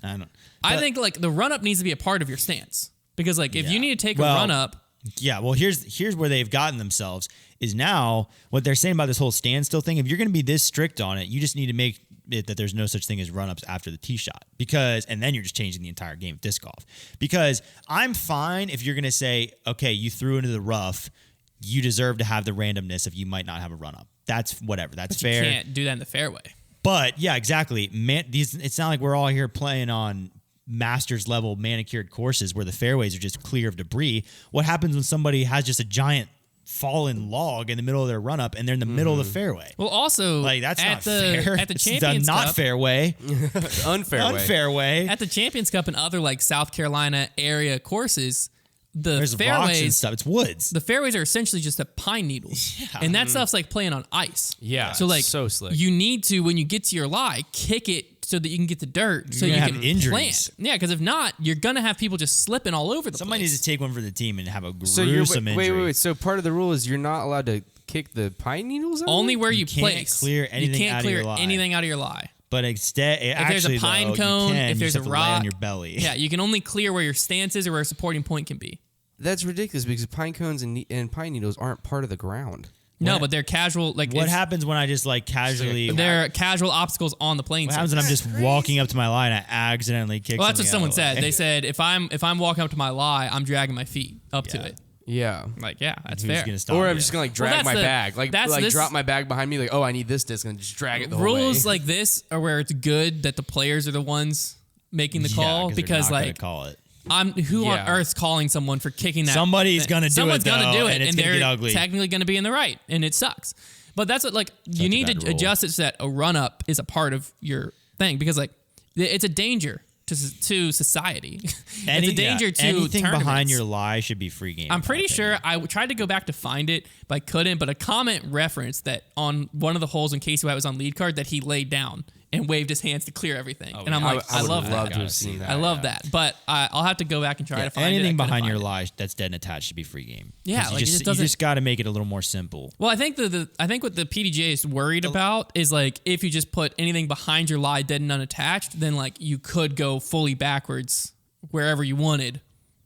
I don't. I think like the run up needs to be a part of your stance because like if you need to take a run up. Yeah, well, here's where they've gotten themselves is now what they're saying about this whole standstill thing. If you're going to be this strict on it, you just need to make it that there's no such thing as run-ups after the tee shot and then you're just changing the entire game of disc golf. Because I'm fine if you're going to say, okay, you threw into the rough, you deserve to have the randomness if you might not have a run-up. That's whatever. That's fair. You can't do that in the fairway. But yeah, exactly. It's not like we're all here playing on Masters level manicured courses where the fairways are just clear of debris. What happens when somebody has just a giant fallen log in the middle of their run up and they're in the middle of the fairway? Well, also like that's at not fair. At the It's Champions not Cup, fairway, unfairway. At the Champions Cup and other like South Carolina area courses, there's fairways rocks and stuff. It's woods. The fairways are essentially just pine needles, and that stuff's like playing on ice. Yeah, so like so slick. You need to when you get to your lie, kick it so that you can get the dirt, so you have can injuries. plant. Yeah, because if not, you're gonna have people just slipping all over the Somebody place. needs to take one for the team and have a So gruesome injury. wait. So part of the rule is you're not allowed to kick the pine needles out? Only where you can't place. clear anything you can't out of clear your lie. anything out of your lie. But instead, If there's a pine cone, if there's a rock, lay on your belly. Yeah, you can only clear where your stance is or where a supporting point can be. That's ridiculous because pine cones and pine needles aren't part of the ground. No, but they're casual. Like What happens when I just like casually? They're casual obstacles on the playing What surface. happens when I'm just walking up to my line and I accidentally kick? Well, that's what something someone out of the said. way? They said if I'm walking up to my lie, I'm dragging my feet up to it. Yeah. Like, yeah, that's Who's fair. gonna stop Or you? I'm just gonna like Well, drag my that's bag, like this- drop my bag behind me, like I need this disc and just drag it the whole Rules way. like this are where it's good that the players are the ones making the Yeah, call 'cause they're because not gonna like call it. who on Yeah. earth's calling someone for kicking that? Somebody's gonna do Someone's it, gonna though, do it, and it's gonna they're get ugly. technically gonna be in the right, and it sucks. But that's what like you a need bad to rule. adjust it so that a run up is a part of your thing because like it's a danger to society. It's a danger to anything behind tournaments. your lie should be free game. I'm pretty sure I tried to go back to find it, but I couldn't. But a comment referenced that on one of the holes when Casey White was on lead card that he laid down and waved his hands to clear everything. And I'm like, I would love love that. to have seen that. I love that. But I'll have to go back and try to find it. anything I couldn't behind your find it. lie that's dead and attached should be free game. Yeah, 'Cause like, it just you doesn't- just got to make it a little more simple. Well, I think I think what the PDGA is worried about is like if you just put anything behind your lie dead and unattached, then like you could go fully backwards wherever you wanted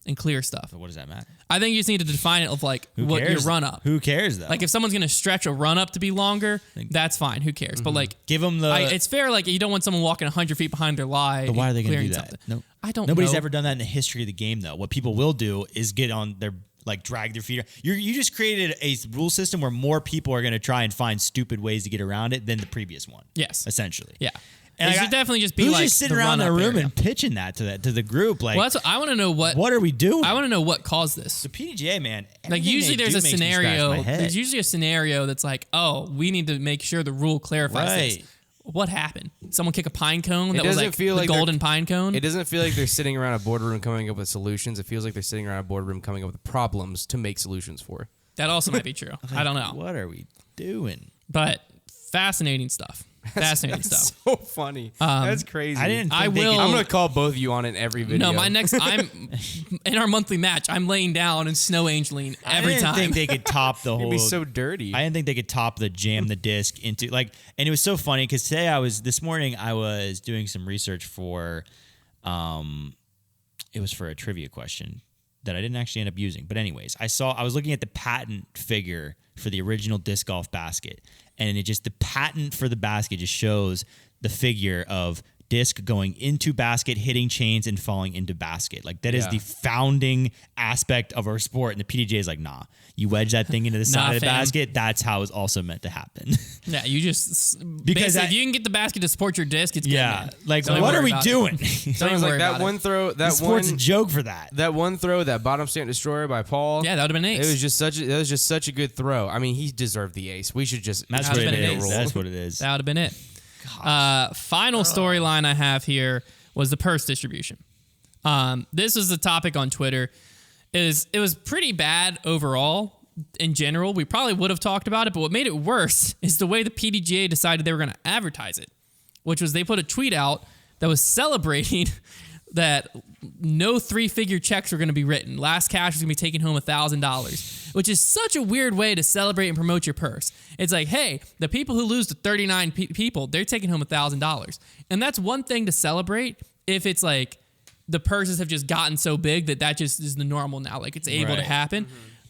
and clear stuff. But what does that matter? I think you just need to define it of like Who what cares? your run up. Who cares though? Like if someone's gonna stretch a run up to be longer, that's fine. Who cares? But like, give them the. it's fair. Like you don't want someone walking 100 feet behind their lie. But why are they going to clearing do that? something. No, I don't. Nobody's know. ever done that in the history of the game, though. What people will do is get on their like drag their feet. You just created a rule system where more people are going to try and find stupid ways to get around it than the previous one. Yes. essentially. Yeah. And it should definitely just be who's like just sitting the around the run-up room area. and pitching that to the group. Like, Well, that's what, I want to know what are we doing? I want to know what caused this. The PDGA, man. Like usually there's a scenario. There's There's usually a scenario that's like, oh, we need to make sure the rule clarifies this. What happened? Someone kick a pine cone that was like the golden pine cone? It doesn't feel like they're sitting around a boardroom coming up with solutions. It feels like they're sitting around a boardroom coming up with problems to make solutions for. That also might be true. I don't know. What are we doing? But fascinating stuff. Fascinating That's stuff. so funny. That's crazy. I didn't. I think they will. could- I'm gonna call both of you on it in every video. No, I'm in our monthly match. I'm laying down and snow angeling every I didn't time. think they could top the whole. It'd be so dirty. I didn't think they could top the jam the disc into like, and it was so funny because this morning I was doing some research for, it was for a trivia question that I didn't actually end up using. But anyways, I was looking at the patent figure for the original disc golf basket, and the patent for the basket just shows the figure of disc going into basket, hitting chains, and falling into basket. Like that is the founding aspect of our sport. And the PDGA is like, nah, you wedge that thing into the side of the basket. That's how it's also meant to happen. Yeah, you just Because if you can get the basket to support your disc, it's good, man. like Don't what worry are we about doing? Don't Sounds even like worry that about one it. throw. The sport's a joke for that. That one throw, that bottom stand destroyer by Paul. Yeah, that would have been ace. It was just such a good throw. I mean, he deserved the ace. We should just. That's That what would've it been an is. ace. That's what it is. That would have been it. Final storyline I have here was the purse distribution. This was the topic on Twitter. It was pretty bad overall. In general, we probably would have talked about it, but what made it worse is the way the PDGA decided they were going to advertise it, which was they put a tweet out that was celebrating that no three-figure checks were going to be written. Last cash was going to be taking home $1,000, which is such a weird way to celebrate and promote your purse. It's like, hey, the people who lose to 39 people, they're taking home $1,000. And that's one thing to celebrate if it's like the purses have just gotten so big that just is the normal now. Like it's able to happen.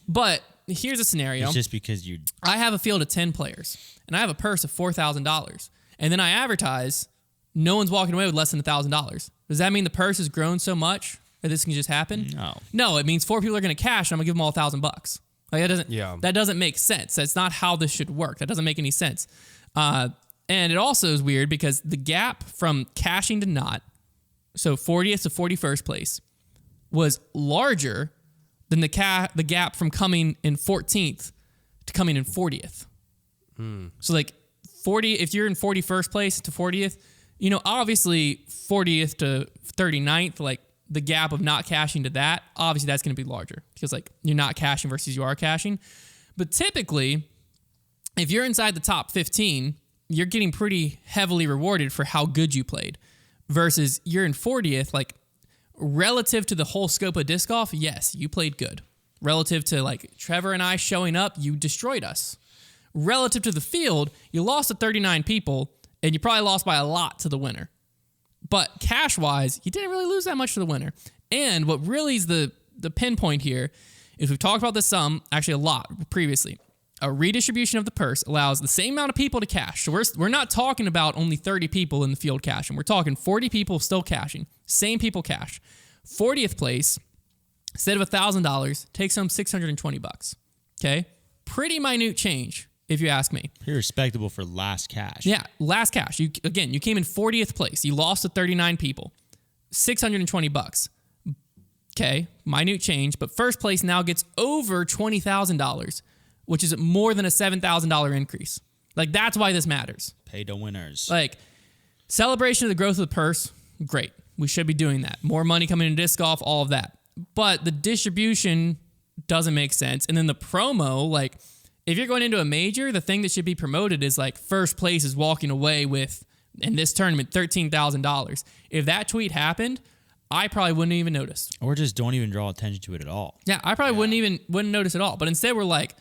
But here's a scenario. It's just because I have a field of 10 players, and I have a purse of $4,000. And then I advertise, no one's walking away with less than $1,000. Does that mean the purse has grown so much that this can just happen? No, it means 4 people are going to cash, and I'm going to give them all $1,000. Like that doesn't make sense. That's not how this should work. That doesn't make any sense. And it also is weird because the gap from cashing to not, so 40th to 41st place, was larger than the gap from coming in 14th to coming in 40th. So like 40, if you're in 41st place to 40th, obviously 40th to 39th, like the gap of not cashing to that, obviously that's going to be larger because like you're not cashing versus you are cashing. But typically, if you're inside the top 15, you're getting pretty heavily rewarded for how good you played versus you're in 40th, like relative to the whole scope of disc golf, yes, you played good. Relative to like Trevor and I showing up, you destroyed us. Relative to the field, you lost to 39 people, and you probably lost by a lot to the winner. But cash-wise, you didn't really lose that much to the winner. And what really is the pinpoint here is we've talked about this actually a lot previously. A redistribution of the purse allows the same amount of people to cash. So we're not talking about only 30 people in the field cashing. We're talking 40 people still cashing. Same people cash. 40th place, instead of $1,000, takes home $620. Okay? Pretty minute change, if you ask me. Pretty respectable for last cash. Yeah, last cash. You came in 40th place. You lost to 39 people. $620. Okay, minute change, but first place now gets over $20,000, which is more than a $7,000 increase. Like, that's why this matters. Pay to winners. Like, celebration of the growth of the purse, great. We should be doing that. More money coming into disc golf, all of that. But the distribution doesn't make sense. And then the promo, like, if you're going into a major, the thing that should be promoted is, like, first place is walking away with, in this tournament, $13,000. If that tweet happened, I probably wouldn't even notice. Or just don't even draw attention to it at all. Yeah, I probably wouldn't notice at all. But instead, we're like,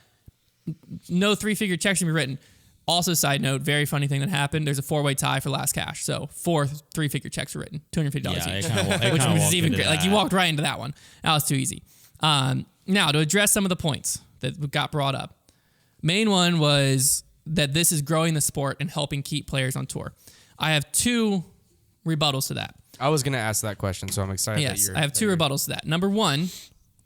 no three-figure checks can be written. Also, side note, very funny thing that happened. There's a 4-way tie for last cash. So 4 three-figure checks were written, $250 each. Which was even great. Like, you walked right into that one. That was too easy. Now, to address some of the points that got brought up. Main one was that this is growing the sport and helping keep players on tour. I have 2 rebuttals to that. I was going to ask that question, so I'm excited that you're... I have 2 rebuttals to that. Number 1,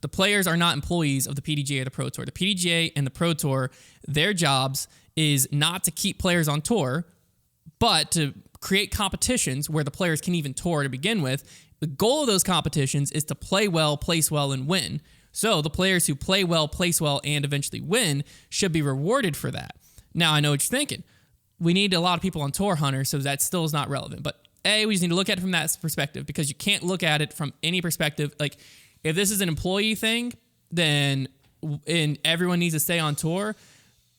the players are not employees of the PDGA or the Pro Tour. The PDGA and the Pro Tour, their jobs is not to keep players on tour, but to create competitions where the players can even tour to begin with. The goal of those competitions is to play well, place well, and win. So the players who play well, place well, and eventually win should be rewarded for that. Now, I know what you're thinking. We need a lot of people on tour, Hunter, so that still is not relevant. But we just need to look at it from that perspective, because you can't look at it from any perspective. Like, if this is an employee thing, then and everyone needs to stay on tour,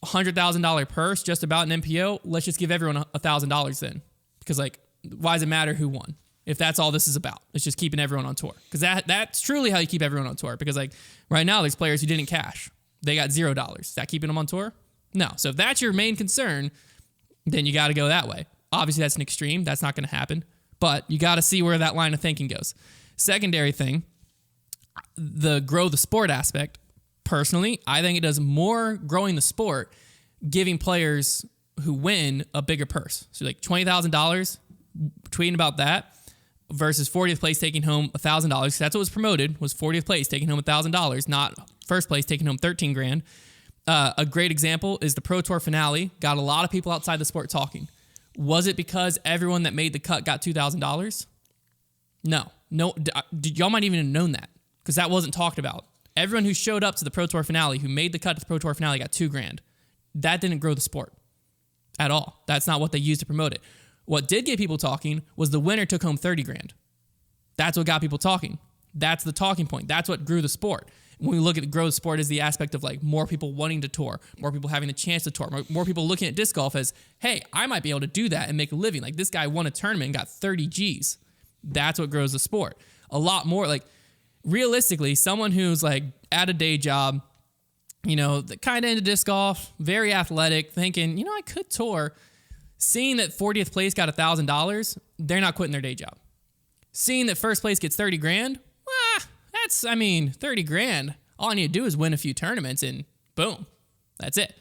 $100,000 purse, just about an MPO, let's just give everyone $1,000 then. Because, like, why does it matter who won? If that's all this is about, it's just keeping everyone on tour. Because that's truly how you keep everyone on tour. Because, like, right now, there's players who didn't cash. They got $0. Is that keeping them on tour? No. So if that's your main concern, then you got to go that way. Obviously, that's an extreme. That's not going to happen. But you got to see where that line of thinking goes. Secondary thing, the grow the sport aspect. Personally, I think it does more growing the sport, giving players who win a bigger purse. So like $20,000, tweeting about that, versus 40th place taking home $1,000. That's what was promoted, was 40th place taking home $1,000, not first place taking home $13,000. A great example is the Pro Tour finale. Got a lot of people outside the sport talking. Was it because everyone that made the cut got $2,000? No. Y'all might even have known that, because that wasn't talked about. Everyone who showed up to the Pro Tour finale, who made the cut to the Pro Tour finale, got $2,000. That didn't grow the sport at all. That's not what they used to promote it. What did get people talking was the winner took home $30,000. That's what got people talking. That's the talking point. That's what grew the sport. When we look at the grow the sport as the aspect of like more people wanting to tour, more people having the chance to tour, more people looking at disc golf as, hey, I might be able to do that and make a living. Like, this guy won a tournament and got 30 G's. That's what grows the sport. A lot more, like, realistically, someone who's like at a day job, kind of into disc golf, very athletic, thinking, I could tour. Seeing that 40th place got $1,000, they're not quitting their day job. Seeing that first place gets $30,000, that's, 30 grand. All I need to do is win a few tournaments and boom, that's it.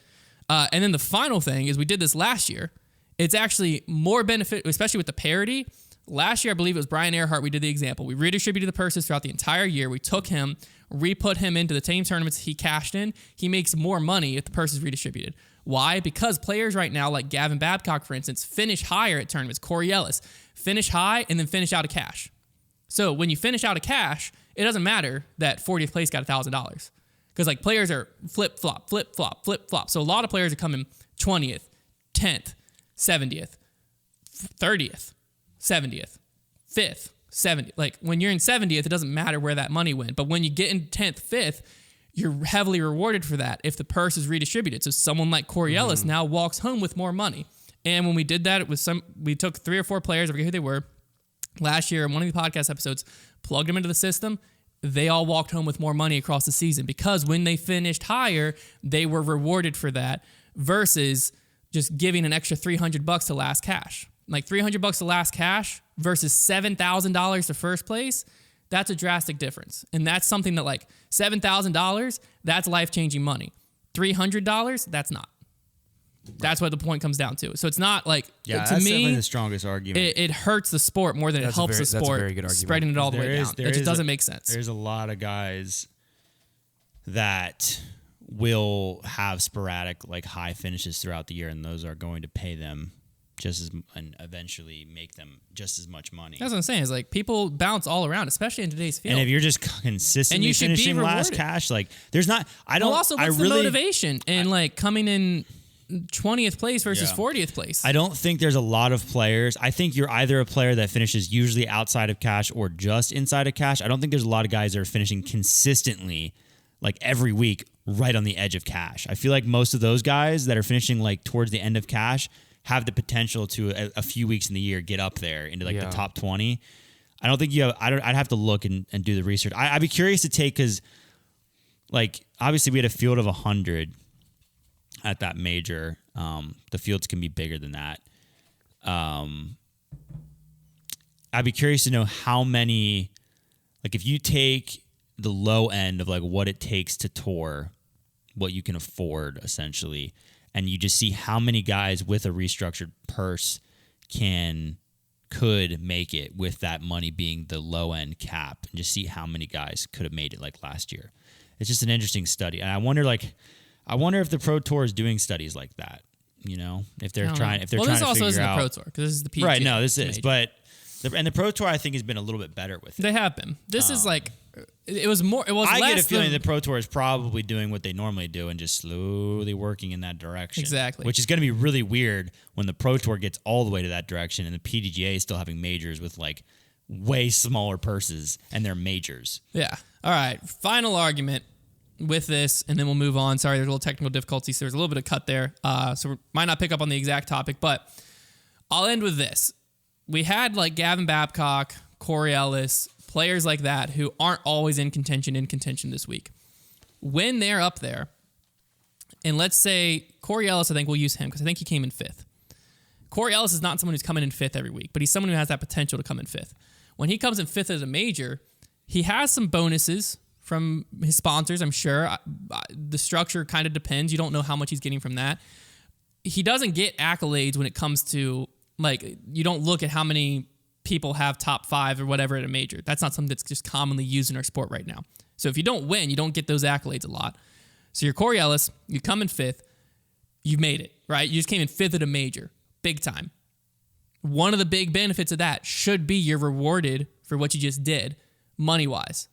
And then the final thing is, we did this last year. It's actually more benefit, especially with the parity. Last year, I believe it was Brian Earhart, we did the example. We redistributed the purses throughout the entire year. We took him, re-put him into the same tournaments he cashed in. He makes more money if the purse is redistributed. Why? Because players right now, like Gavin Babcock, for instance, finish higher at tournaments. Corey Ellis, finish high and then finish out of cash. So when you finish out of cash, it doesn't matter that 40th place got $1,000. Because like players are flip-flop, flip-flop, flip-flop. So a lot of players are coming 20th, 10th, 70th, 30th. 70th, 5th, 70th. Like, when you're in 70th, it doesn't matter where that money went. But when you get in 10th, 5th, you're heavily rewarded for that if the purse is redistributed. So someone like Corey Ellis now walks home with more money. And when we did that, we took 3 or 4 players, I forget who they were, last year in one of the podcast episodes, plugged them into the system. They all walked home with more money across the season, because when they finished higher, they were rewarded for that, versus just giving an extra $300 to last cash. Like $300 to last cash versus $7,000 to first place, that's a drastic difference. And that's something that, like, $7,000, that's life-changing money. $300, that's not. That's what the point comes down to. So it's not like, to that's me, definitely the strongest argument. It hurts the sport more than it helps the sport. That's a very good argument. Spreading it all the way down. It just doesn't make sense. There's a lot of guys that will have sporadic, like, high finishes throughout the year, and those are going to pay them just as, and eventually make them just as much money. That's what I'm saying. Is like, people bounce all around, especially in today's field. And if you're just consistently finishing last cash, like, there's not. I don't. Well, also, what's the motivation in like coming in 20th place versus 40th place? I don't think there's a lot of players. I think you're either a player that finishes usually outside of cash or just inside of cash. I don't think there's a lot of guys that are finishing consistently, like every week, right on the edge of cash. I feel like most of those guys that are finishing like towards the end of cash have the potential to a few weeks in the year get up there into like the top 20. I don't think you have. I'd have to look and do the research. I'd be curious to take, because like obviously we had a field of 100 at that major. The fields can be bigger than that. I'd be curious to know how many, like if you take the low end of like what it takes to tour, what you can afford essentially, and you just see how many guys with a restructured purse could make it with that money being the low end cap, and just see how many guys could have made it like last year. It's just an interesting study. And I wonder if the Pro Tour is doing studies like that, You know, if they're I don't trying, know. if they're well, trying this to also figure isn't out the Pro Tour because this is the PDGA. right. No, this is, major. but the Pro Tour I think has been a little bit better with it. They have been. This is like it was more. It was. I less get a feeling than, the Pro Tour is probably doing what they normally do and just slowly working in that direction. Exactly. Which is going to be really weird when the Pro Tour gets all the way to that direction and the PDGA is still having majors with like way smaller purses and they're majors. Yeah. All right. Final argument with this, and then we'll move on. Sorry, there's a little technical difficulty, so there's a little bit of cut there. So we might not pick up on the exact topic, but I'll end with this. We had like Gavin Babcock, Corey Ellis, players like that who aren't always in contention this week. When they're up there, and let's say Corey Ellis, I think we'll use him because I think he came in 5th. Corey Ellis is not someone who's coming in 5th every week, but he's someone who has that potential to come in 5th. When he comes in 5th as a major, he has some bonuses from his sponsors, I'm sure. The structure kind of depends. You don't know how much he's getting from that. He doesn't get accolades when it comes to, like, you don't look at how many people have top 5 or whatever at a major. That's not something that's just commonly used in our sport right now. So if you don't win, you don't get those accolades a lot. So you're Corey Ellis, you come in 5th, you've made it, right? You just came in 5th at a major, big time. One of the big benefits of that should be you're rewarded for what you just did, money-wise.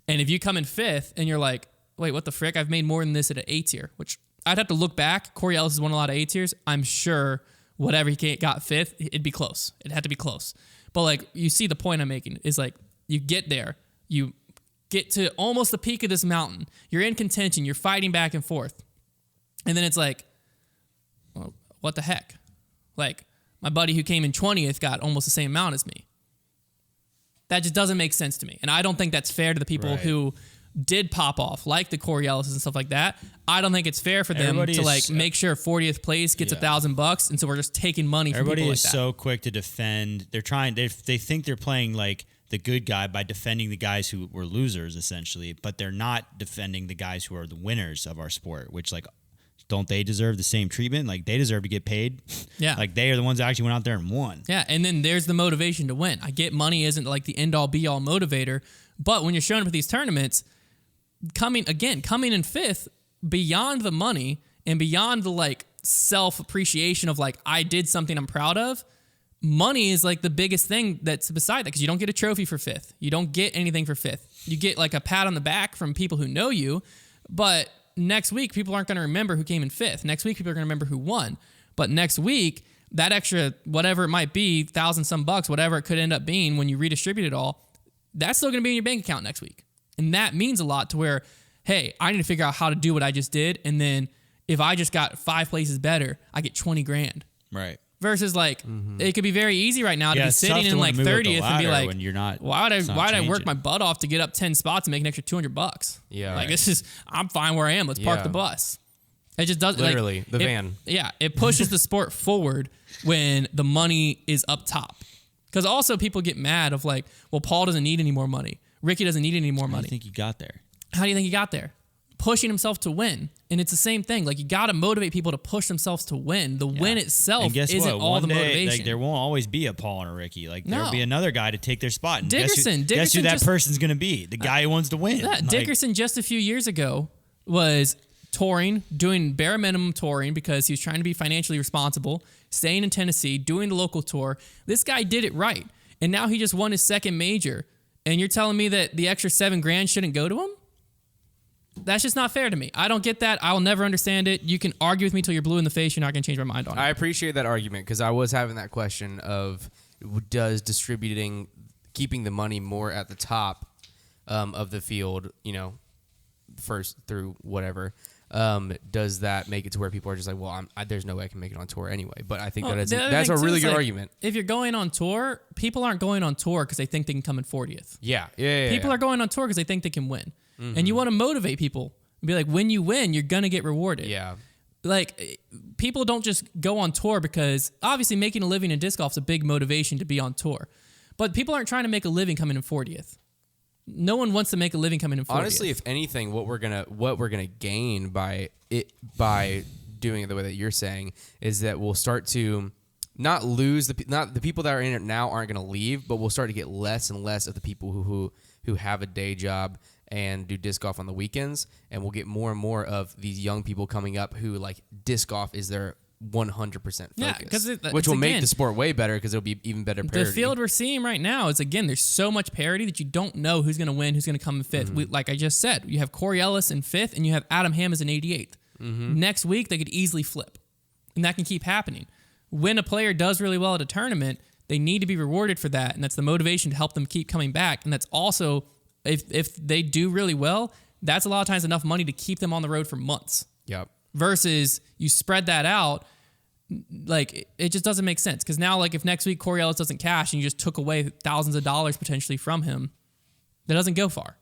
And if you come in 5th and you're like, wait, what the frick? I've made more than this at an A tier, which I'd have to look back. Corey Ellis has won a lot of A tiers. I'm sure whatever he got 5th, it'd be close. It had to be close. But like, you see the point I'm making is like, you get there, you get to almost the peak of this mountain. You're in contention. You're fighting back and forth. And then it's like, well, what the heck? Like, my buddy who came in 20th got almost the same amount as me. That just doesn't make sense to me. And I don't think that's fair to the people who did pop off, like the Corey Ellis and stuff like that. I don't think it's fair for them to like make sure 40th place gets $1,000, and so we're just taking money from people like that. Everybody is so quick to defend. They're trying. They think they're playing like the good guy by defending the guys who were losers, essentially, but they're not defending the guys who are the winners of our sport. Which, like, don't they deserve the same treatment? Like, they deserve to get paid. Yeah, like they are the ones that actually went out there and won. Yeah, and then there's the motivation to win. I get money isn't like the end all be all motivator, but when you're showing up at these tournaments, coming in 5th, beyond the money and beyond the like self appreciation of like I did something I'm proud of, money is like the biggest thing that's beside that, because you don't get a trophy for 5th. You don't get anything for 5th. You get like a pat on the back from people who know you, but next week people aren't going to remember who came in 5th. Next week people are going to remember who won. But next week, that extra whatever it might be, $1,000 some bucks, whatever it could end up being when you redistribute it all, that's still going to be in your bank account next week. And that means a lot to where, hey, I need to figure out how to do what I just did, and then if I just got 5 places better, I get 20 grand. Right. Versus like, it could be very easy right now to be sitting in like 30th and be like, when you're not, why would I work my butt off to get up 10 spots and make an extra $200? Yeah. Like, this is, I'm fine where I am. Let's park the bus. It just does literally like, the van. Yeah. It pushes the sport forward when the money is up top. Because also people get mad of like, well, Paul doesn't need any more money. Ricky doesn't need any more money. How do you think he got there? How do you think he got there? Pushing himself to win. And it's the same thing. Like, you got to motivate people to push themselves to win. The win itself isn't all the motivation. Like, there won't always be a Paul and a Ricky. Like, there'll No. be another guy to take their spot. And Dickerson. Guess who that person's going to be? The guy who wants to win. Yeah, Like, Dickerson just a few years ago was touring, doing bare minimum touring because he was trying to be financially responsible, staying in Tennessee, doing the local tour. This guy did it right. And now he just won his second major. And you're telling me that the extra $7 grand shouldn't go to him? That's just not fair to me. I don't get that. I will never understand it. You can argue with me till you're blue in the face. You're not going to change my mind on it. I appreciate that argument because I was having that question of does keeping the money more at the top of the field, first through whatever, does that make it to where people are just like, well, there's no way I can make it on tour anyway. But I think that's a really good argument. If you're going on tour, people aren't going on tour because they think they can come in 40th. Yeah. People are going on tour because they think they can win. Mm-hmm. And you want to motivate people and be like, when you win, you're going to get rewarded. Yeah. Like, people don't just go on tour because obviously making a living in disc golf is a big motivation to be on tour. But people aren't trying to make a living coming in 40th. No one wants to make a living coming in 40th. Honestly, if anything, what we're gonna gain by doing it the way that you're saying is that we'll start to not lose the people that are in it now aren't gonna leave, but we'll start to get less and less of the people who have a day job and do disc golf on the weekends, and we'll get more and more of these young people coming up who like disc golf is their 100% focus. Yeah, 'cause which will make again, the sport way better because it'll be even better parity. The field we're seeing right now is, again, there's so much parity that you don't know who's going to win, who's going to come in fifth. Like I just said, you have Corey Ellis in fifth, and you have Adam Hammonds in 88th. Next week, they could easily flip, and that can keep happening. When a player does really well at a tournament, they need to be rewarded for that, and that's the motivation to help them keep coming back. And that's also, if they do really well, that's a lot of times enough money to keep them on the road for months. Yep. Versus you spread that out, like it just doesn't make sense. Because now, like if next week Corey Ellis doesn't cash and you just took away thousands of dollars potentially from him, that doesn't go far.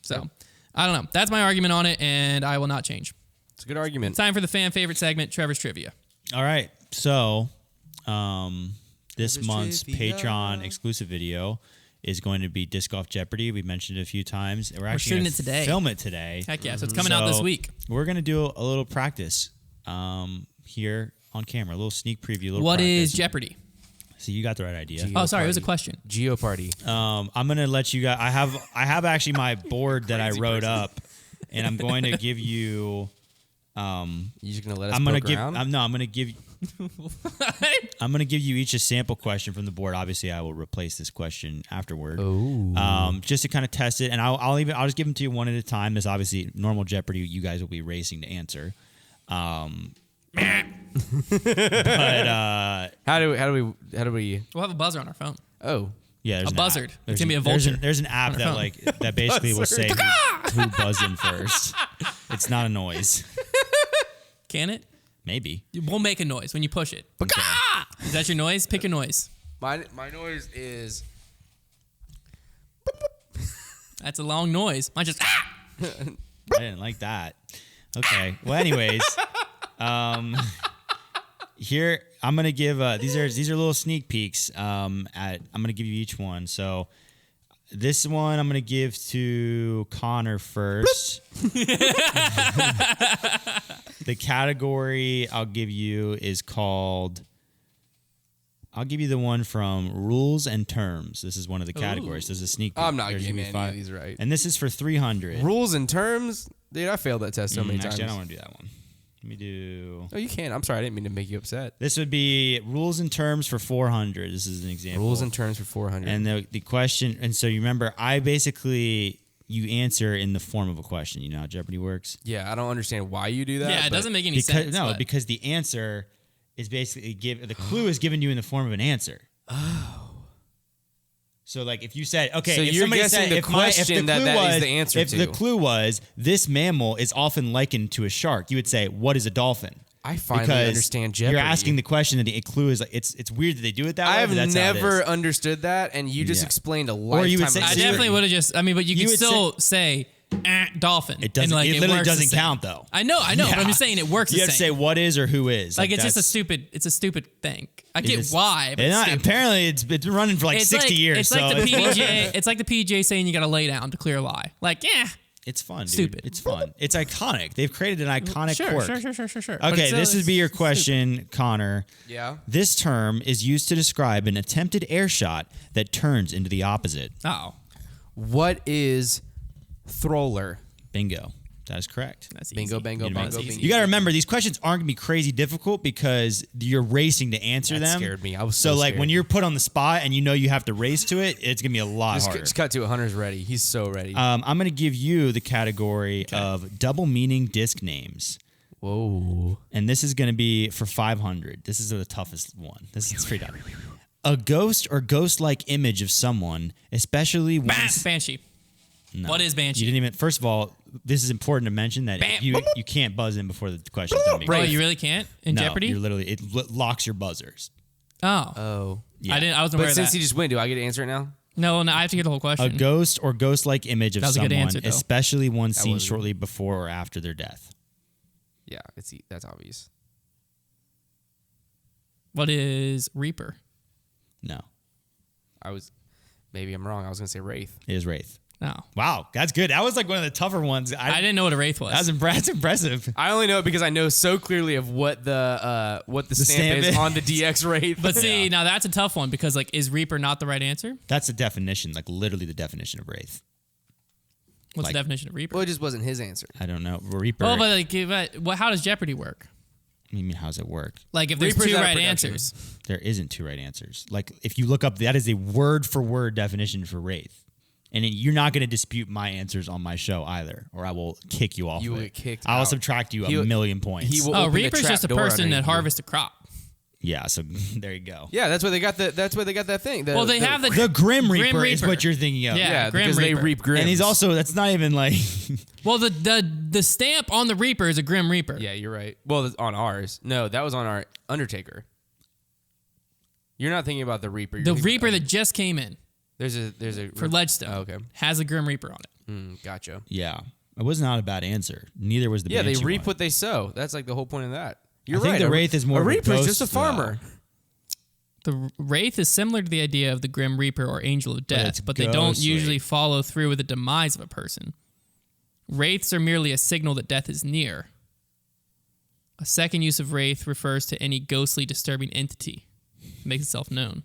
So I don't know. That's my argument on it, and I will not change. It's a good argument. It's time for the fan favorite segment, Trevor's Trivia. All right. So this Trevor's month's Trivia. Patreon exclusive video is going to be Disc Golf Jeopardy. We mentioned it a few times. We're actually shooting gonna it today. Film it today. Heck yeah. So it's coming out this week. We're going to do a little practice here on camera, a little sneak preview. What practice. is Jeopardy? So you got the right idea. Oh, sorry. It was a question. Geo Party. I'm going to let you guys. I have actually my board that I wrote up, and I'm going to give you. You just gonna let us? I'm going to poke give. around? I'm going to give. I'm going to give you each a sample question from the board. Obviously, I will replace this question afterward. Just to kind of test it, and I'll just give them to you one at a time. This obviously normal Jeopardy. You guys will be racing to answer. But How do we? We'll have a buzzer on our phone. Oh, yeah, there's A an buzzard. app. It's gonna be a vulture There's an app on that our phone. that basically will say who buzzed in first. It's not a noise. Can it? Maybe. We'll make a noise when you push it. Okay. Is that your noise? Pick a noise. my noise is. That's a long noise. Mine just. I didn't like that. Okay. Well, anyways, here I'm gonna give these are little sneak peeks. I'm gonna give you each one. So this one I'm gonna give to Konner first. The category I'll give you is called. I'll give you the one from Rules and Terms. This is one of the categories. There's a sneak peek. I'm not There's getting gonna be any of 5. these right. And this is for 300. Rules and terms, dude. I failed that test so many times. Actually, I don't want to do that one. Let me do. Oh, you can. I'm sorry. I didn't mean to make you upset. This would be Rules and Terms for 400. This is an example. Rules and terms for 400. And the question, and so you remember, you answer in the form of a question. You know how Jeopardy works? yeah, I don't understand why you do that. Yeah, it but doesn't make any sense. No, but- because the answer is basically the clue is given to you in the form of an answer. Oh. So like if you said, okay, So if you're somebody guessing said, the if question the clue that was, is the answer if to. the clue was this mammal is often likened to a shark, you would say, what is a dolphin? I finally Because understand Jeopardy. You're asking the question, and the clue is like it's weird that they do it that way. I have but that's how it never is. understood that, and you just Yeah. explained a Or you would lifetime say- of I So definitely you're- would have just. I mean, but you you could would still say dolphin. It doesn't. And, like, it literally works the doesn't same. count though. I know, but I'm just saying it works You the have to same. say what is or who is. Like it's just a that's- stupid. It's a stupid thing. I get it's- why, but it's it's not- stupid. apparently it's been running for like It's 60 like, years. It's so like the it's PDGA. It's like the PDGA saying you got to lay down to clear a lie. Like, yeah. It's fun, dude. Stupid. It's fun. It's iconic. They've created an iconic quirk. Sure. But Okay, it's, this would be your it's question, Konner. Yeah. This term is used to describe an attempted air shot that turns into the opposite. stupid. Oh, What is throller? Bingo. That is correct. that's Bingo, easy. bingo, You know, bingo, easy. bingo. You got to remember, these questions aren't going to be crazy difficult because you're racing to answer That them. scared me. I was so like scared. when you're put on the spot and you know you have to race to it, it's going to be a lot Just, harder. just cut to it. Hunter's ready. He's so ready. I'm going to give you the category of double meaning disc names. Whoa. And this is going to be for 500. This is the toughest one. This is pretty tough. A ghost or ghost-like image of someone, especially when Banshee. No. What is Banshee? You didn't even. First of all, this is important to mention that Bam. you can't buzz in before the question's done being Bro, asked. you really can't in No, Jeopardy? You're literally locks your buzzers. Oh, Oh. Yeah. I wasn't aware But of since that. he just went, do I get to answer it now? No, I have to get the whole A question. ghost or ghost-like image of That was a good someone, answer, though. especially one seen was- shortly before or after their death. Yeah, that's obvious. What is Reaper? No, Maybe I'm wrong. I was gonna say Wraith. it is Wraith. Oh, Wow, that's good. That was like one of the tougher ones. I didn't know what a Wraith was. That's impressive. I only know it because I know so clearly of what the stamp stamp is is. on the DX Wraith. But see, now that's a tough one because like, is Reaper not the right answer? That's the definition, like literally the definition of Wraith. What's Like- the definition of Reaper? well, it just wasn't his answer. I don't know. Reaper. Oh, but like, how does Jeopardy work? I mean, how does it work? Like if there's Reaper's two out of right production. answers. There isn't two right answers. Like if you look up, that is a word for word definition for wraith. And you're not going to dispute my answers on my show either, or I will kick you off. You of will it. get kicked I will out. subtract you He- a million points. he will- Oh, open the Reaper's trap just a door person underneath that you. harvests a crop. Yeah, so there you go. Yeah, that's why they got that thing. Well, they have the The Grim Reaper is what you're thinking of. Yeah. yeah, Grim because Reaper. they reap grims. And he's also, that's not even like, Well, the stamp on the Reaper is a Grim Reaper. Yeah, you're right. Well, on ours. No, that was on our Undertaker. You're not thinking about the Reaper. You're The thinking Reaper about- that just came in there's a for Ledgestone Oh, okay. has a Grim Reaper on it. Gotcha. yeah, it was not a bad answer. Neither was the Yeah, they Banshee reap one. what they sow. That's like the whole point of that. You're I think right. the Wraith is more a of a Reaper's ghost, just a farmer. The Wraith is similar to the idea of the Grim Reaper or Angel of it's Death, but they don't ghostly. usually follow through with the demise of a person. Wraiths are merely a signal that death is near. A second use of Wraith refers to any ghostly, disturbing entity. It makes itself known.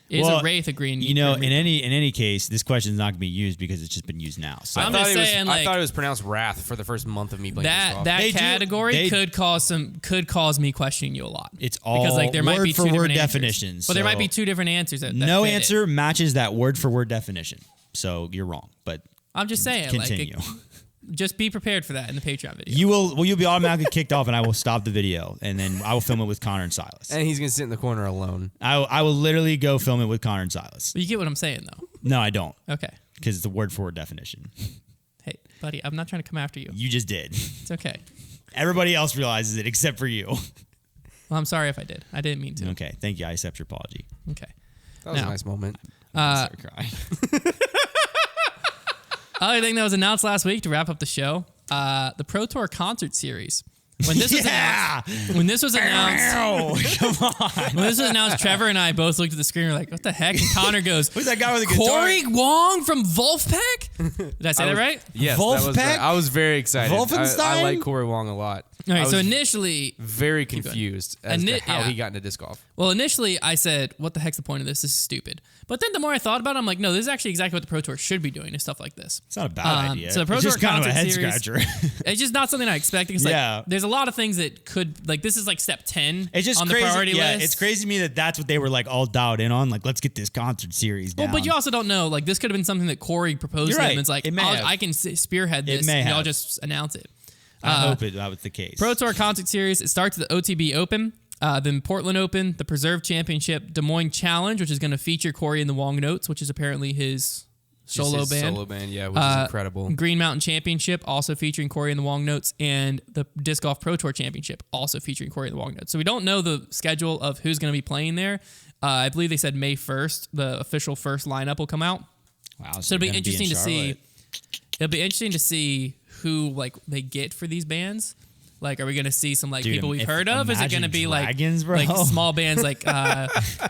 Is Well, a Wraith a green? You know, Grim in Reaper? any case, this question is not going to be used because it's just been used now. So I'm just saying, I thought like it was pronounced wrath for the first month of me playing that They do- category they- could cause me questioning you a lot. It's all because like there might be word two for word different answers. definitions. But there might be so two different answers. That no fit it. answer matches that word for word definition. So you're wrong. But I'm just saying, continue. like, just be prepared for that in the Patreon video. You'll be automatically kicked off, and I will stop the video, and then I will film it with Konner and Silas. And he's gonna sit in the corner alone. I will literally go film it with Konner and Silas. But you get what I'm saying, though. No, I don't, Okay. because it's a word for word definition. Hey, buddy, I'm not trying to come after you. You just did. It's okay. Everybody else realizes it except for you. Well, I'm sorry if I did. I didn't mean to. Okay, thank you. I accept your apology. Okay. That was Now, a nice moment. I start crying. Other thing that was announced last week to wrap up the show, the Pro Tour concert series. When this was announced, when this was announced, Trevor and I both looked at the screen and were like, what the heck? And Konner goes, Who's that guy with the guitar? Corey Wong from Wolfpack? Did I say that right? Yes, that was Wolfpack? right. I was very excited. Wolfenstein? I like Corey Wong a lot. All I right, was so initially, very confused as to how he got into disc golf. Well, initially I said, what the heck's the point of this? This is stupid. But then the more I thought about it, I'm like, no, this is actually exactly what the Pro Tour should be doing, is stuff like this. It's not a bad idea. So the Pro it's Tour just kind of a concert head series- scratcher. It's just not something I expected. It's Yeah. like, there's a lot of things that could, like, this is like step 10 It's just on crazy. the priority list. It's crazy to me that that's what they were like all dialed in on. Like, let's get this concert series down. Well, but you also don't know. Like, this could have been something that Corey proposed You're to right. them. It's like, It may have. I can spearhead this, may and y'all have. just announce it. I hope that was the case. Pro Tour Concert Series, it starts at the OTB Open, then Portland Open, the Preserve Championship, Des Moines Challenge, which is going to feature Corey and the Wong Notes, which is apparently his solo Just his band. Solo band, yeah, which is incredible. Green Mountain Championship, also featuring Corey and the Wong Notes, and the Disc Golf Pro Tour Championship, also featuring Corey and the Wong Notes. So we don't know the schedule of who's going to be playing there. I believe they said May 1st, the official first lineup will come out. Wow, So it'll be you're gonna interesting in to see. Charlotte. It'll be interesting to see who like they get for these bands. Like, are we gonna see some like Dude, people we've if- heard of? Is it gonna Imagine be Dragons, bro. like small bands like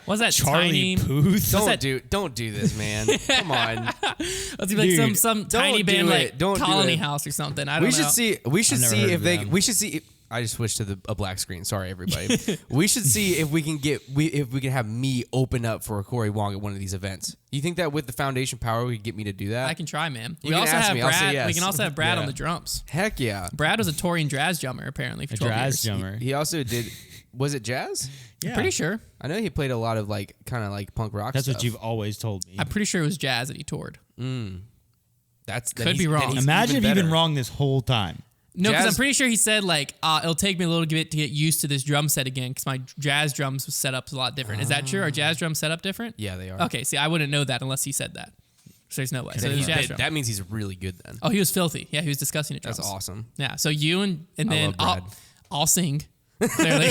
what's that Charlie tiny? Puth. Don't do this, man. Come on. Let's be like Dude, some tiny don't band do like it. Don't do Colony it. House or something. I don't We know. should see. We should I've never see heard if of they. them. We should see. I just switched to a black screen. Sorry, everybody. We should see if we can have me open up for a Corey Wong at one of these events. You think that with the foundation power, we could get me to do that? I can try, man. You We can also ask have me, I'll say Brad. yes. We can also have Brad Yeah. on the drums. Heck yeah. Brad was a touring jazz drummer apparently for 12 Jazz years. drummer. He also did. Was it jazz? Yeah. Pretty sure. I know he played a lot of like kind of like punk rock. That's stuff. what you've always told me. I'm pretty sure it was jazz that he toured. That's Could be wrong. Imagine if you've been better. wrong this whole time. No, because I'm Jazz- pretty sure he said like it'll take me a little bit to get used to this drum set again because my jazz drums set up a lot different. Is that true? Are jazz drums set up different? Yeah, they are. Okay, see, I wouldn't know that unless he said that. So there's no way. So Then there's he's- jazz drum. that means he's really good then. Oh, he was filthy. Yeah, he was discussing it. That's awesome. Yeah. So you and then love Brad. I'll sing. Clearly,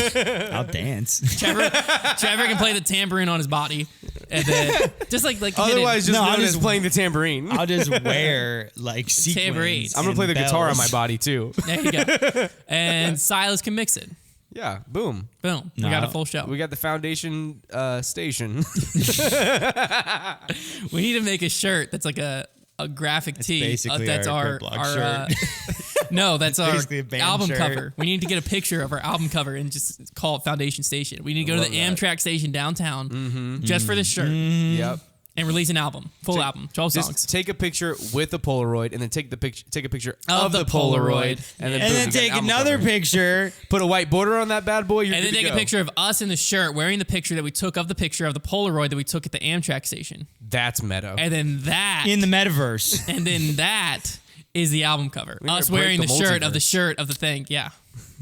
I'll dance. Trevor can play the tambourine on his body, and then just like Otherwise, just No, known I'm as just- playing the tambourine. I'll just wear like Tambourine. sequins. I'm gonna and play the guitar on bells. my body too. there you go. And Silas can mix it. Yeah, boom. Boom. We No. got a full show. We got the foundation station. We need to make a shirt that's like a graphic tee. basically That's our our Quit Blog shirt. no, that's our basically a band album shirt. cover. We need to get a picture of our album cover and just call it Foundation Station. We need to go to the Love that. Amtrak station downtown just for this shirt. Yep. and release an album, full album, 12 Just songs. take a picture with a Polaroid, and then take a picture Of the Polaroid. and then, And boom, then you got take an album another cover. picture. Put a white border on that bad boy. You're And then good to take a go. picture of us in the shirt wearing the picture that we took of the picture of the Polaroid that we took at the Amtrak station. That's meta. And then that In the metaverse. and then that is the album cover. We need Us to break wearing the the shirt of the thing. Yeah.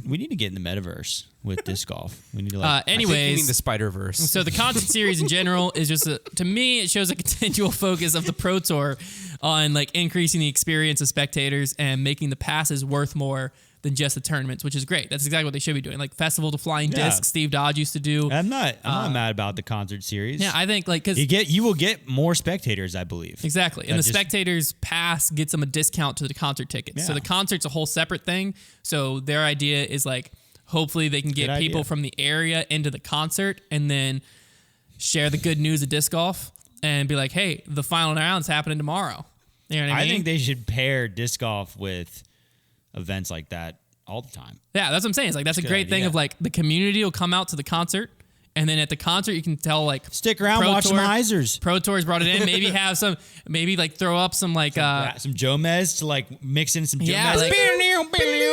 We need to get in the metaverse with disc golf. We need to I think you Anyways, mean the Spider-Verse. so the concert series in general is just to me it shows a continual focus of the Pro Tour on like increasing the experience of spectators and making the passes worth more than just the tournaments, which is great. That's exactly what they should be doing. Like Festival to Flying Yeah. Disc, Steve Dodge used to do. I'm not mad about the concert series. Yeah, I think like because You will get more spectators, I believe. exactly, and That the just- spectators pass gets them a discount to the concert tickets. So Yeah. the concert's a whole separate thing. So their idea is like hopefully they can get Good people idea. from the area into the concert and then share the good news of disc golf and be like, hey, the final round's happening tomorrow. You know what I I mean? think they should pair disc golf with events like that all the time. Yeah, that's what I'm saying. It's like that's a Good great thing idea. of like the community will come out to the concert, and then at the concert you can tell like Stick around, Pro watch some Tour- Isers. Pro Tour's brought it in. Maybe have some, maybe like throw up some like Some Joe Mez to like mix in some Joe Yeah, Mez. like-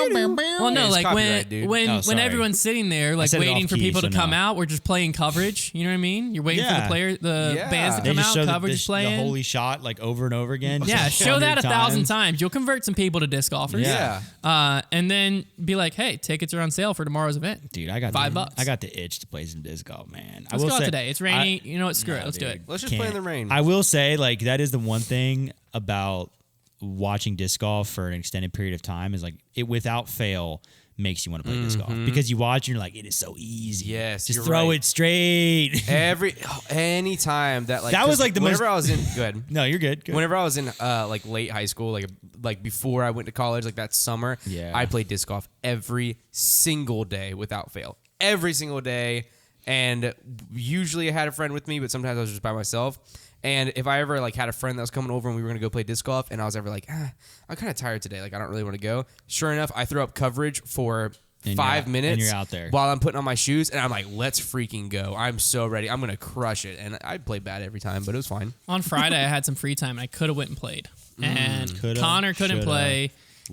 well, no, It's like copyright, dude. when Oh, sorry. everyone's sitting there like said it waiting off for key, people to so come no. out, we're just playing coverage. You know what I mean? You're waiting for Yeah. the Yeah. bands to They come just out. show Coverage is the playing. holy shot like over and over again. Yeah, just show that 100 1,000 times. You'll convert some people to disc golfers. Yeah. And then be like, hey, tickets are on sale for tomorrow's event. Dude, I got $5. I got the itch to play some disc golf, man. Let's go out today. It's rainy. You know what? Screw it. Let's do it. Let's just play in the rain. I will say, like, that is the one thing about watching disc golf for an extended period of time is like it without fail makes you want to play disc golf because you watch and you're like, it is so easy. Yes, just you're throw right. it straight. Any time that like That was, 'cause like, the whenever most- I was in good. No, you're good. Good. Whenever I was in like late high school, like before I went to college, like that summer, Yeah. I played disc golf every single day without fail. Every single day. And usually I had a friend with me, but sometimes I was just by myself. And if I ever like had a friend that was coming over and we were gonna go play disc golf, and I was ever like, I'm kind of tired today, like I don't really want to go. Sure enough, I threw up coverage for And 5 you're- minutes, and you're out there. while I'm putting on my shoes, and I'm like, let's freaking go! I'm so ready. I'm gonna crush it. And I played bad every time, but it was fine. On Friday, I had some free time and I could have went and played. And Coulda, Connor couldn't shoulda, play.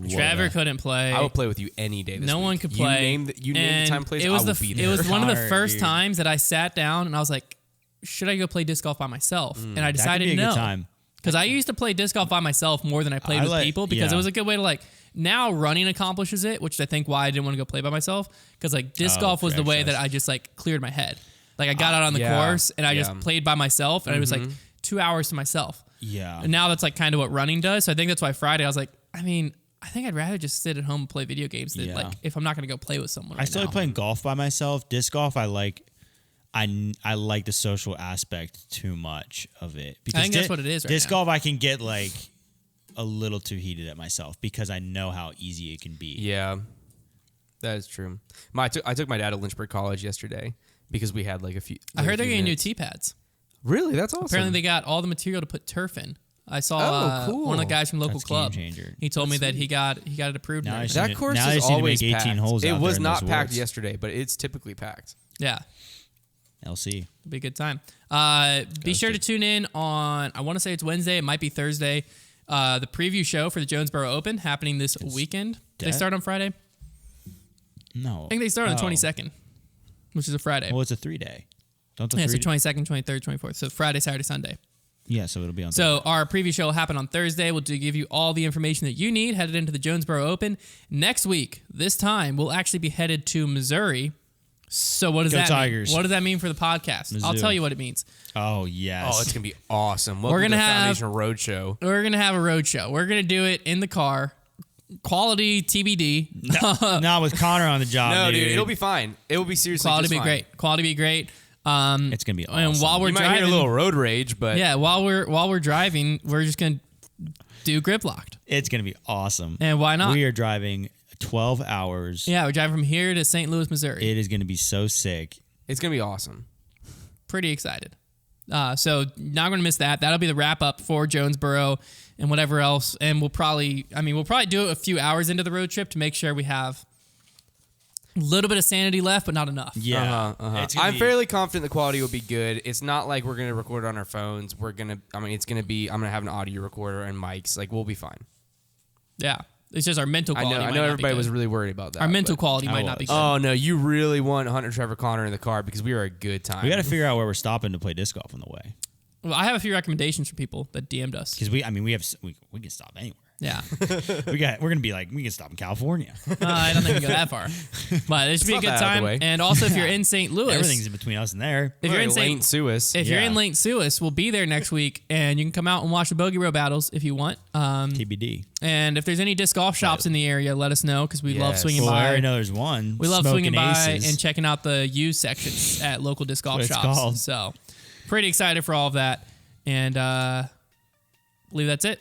Trevor couldn't play. I will play with you any day. This No week. one could play. You name the time, place. It was I will be there. It was one of the Connor, first dude. times that I sat down and I was like, should I go play disc golf by myself? And I That could decided be a no. good time. Because I used to play disc golf by myself more than I played I with like- people because yeah. it was a good way to like, now running accomplishes it, which I think why I didn't want to go play by myself. Because like disc Oh, golf was for the way exercise. that I just like cleared my head. Like I got out on the yeah, course and I yeah. just played by myself and it was like 2 hours to myself. Yeah. And now that's like kind of what running does. So I think that's why Friday I was like, I mean, I think I'd rather just sit at home and play video games than Yeah. like if I'm not going to go play with someone. I still like playing golf by myself. Disc golf, I like the social aspect too much of it. Because think that's what it is right disc now. golf, I can get like a little too heated at myself because I know how easy it can be. Yeah, that is true. I took my dad to Lynchburg College yesterday because we had like a few. I heard they're getting new minutes. tee pads. Really, that's awesome. Apparently, they got all the material to put turf in. I saw Oh, cool. one of the guys from local That's club. game changer. He told me that he got it approved. Now and I everything. see that it- course now they is seem to always make 18 packed. holes It out was there in not those packed woods. yesterday, but it's typically packed. Yeah, LC. it'll be a good time. Be sure to tune in on. I want to say it's Wednesday. It might be Thursday. The preview show for the Jonesboro Open happening this weekend. Did they that- start on Friday? No. I think they start on the Oh. 22nd, which is a Friday. Well, it's a 3-day. Don't the Yeah, so 3 22nd, 23rd, 24th. So Friday, Saturday, Sunday. Yeah, so it'll be on. So our preview show will happen on Thursday. We'll give you all the information that you need headed into the Jonesboro Open. Next week, this time, we'll actually be headed to Missouri. So what does Go that Tigers. mean? What does that mean for the podcast? I'll Mizzou. tell you what it means. Oh yes. Oh, it's gonna be awesome. We're Welcome gonna to the have- Foundation Roadshow. We're going to have a road show. We're going to do it in the car. Quality TBD. Not with Konner on the job. No, dude, it'll be fine. It will be seriously Quality just be fine. great. Quality be great. It's gonna be awesome. And while we're You might driving, hear a little road rage, but yeah, while we're driving, we're just going to do grip locked. It's gonna be awesome. And why not? We are driving 12 hours. Yeah, we're driving from here to St. Louis, Missouri. It is gonna be so sick. it's gonna be awesome. Pretty excited. So not going to miss that. That'll be the wrap up for Jonesboro and whatever else. And we'll probably do it a few hours into the road trip to make sure we have little bit of sanity left, but not enough. Yeah. I'm fairly confident the quality will be good. It's not like we're gonna record it on our phones. I'm gonna have an audio recorder and mics. Like, we'll be fine. Yeah. It's just our mental quality. I know everybody was really worried about that. Our mental quality might not be good. Oh no, you really want Hunter, Trevor, Konner in the car because we are a good time. We got to figure out where we're stopping to play disc golf on the way. Well, I have a few recommendations for people that DM'd us. Because we can stop anywhere. Yeah. We're gonna be like, we can stop in California. I don't think we can go that far. But it should be a good time. And also, if you're in St. Louis, everything's in between us and there. If you're in St. Louis, you're in St. Louis, we'll be there next week, and you can come out and watch the Bogey Row battles if you want. TBD. And if there's any disc golf shops in the area, let us know because we love swinging by. I already know there's one. We love swinging by aces. and checking out the used sections at local disc golf That's what shops. it's called. So, pretty excited for all of that. And I believe that's it.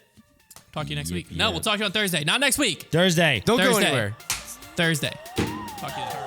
Talk to you next week. No, we'll talk to you on Thursday. Not next week. Thursday. Don't go Thursday. anywhere. Thursday. Talk to you then.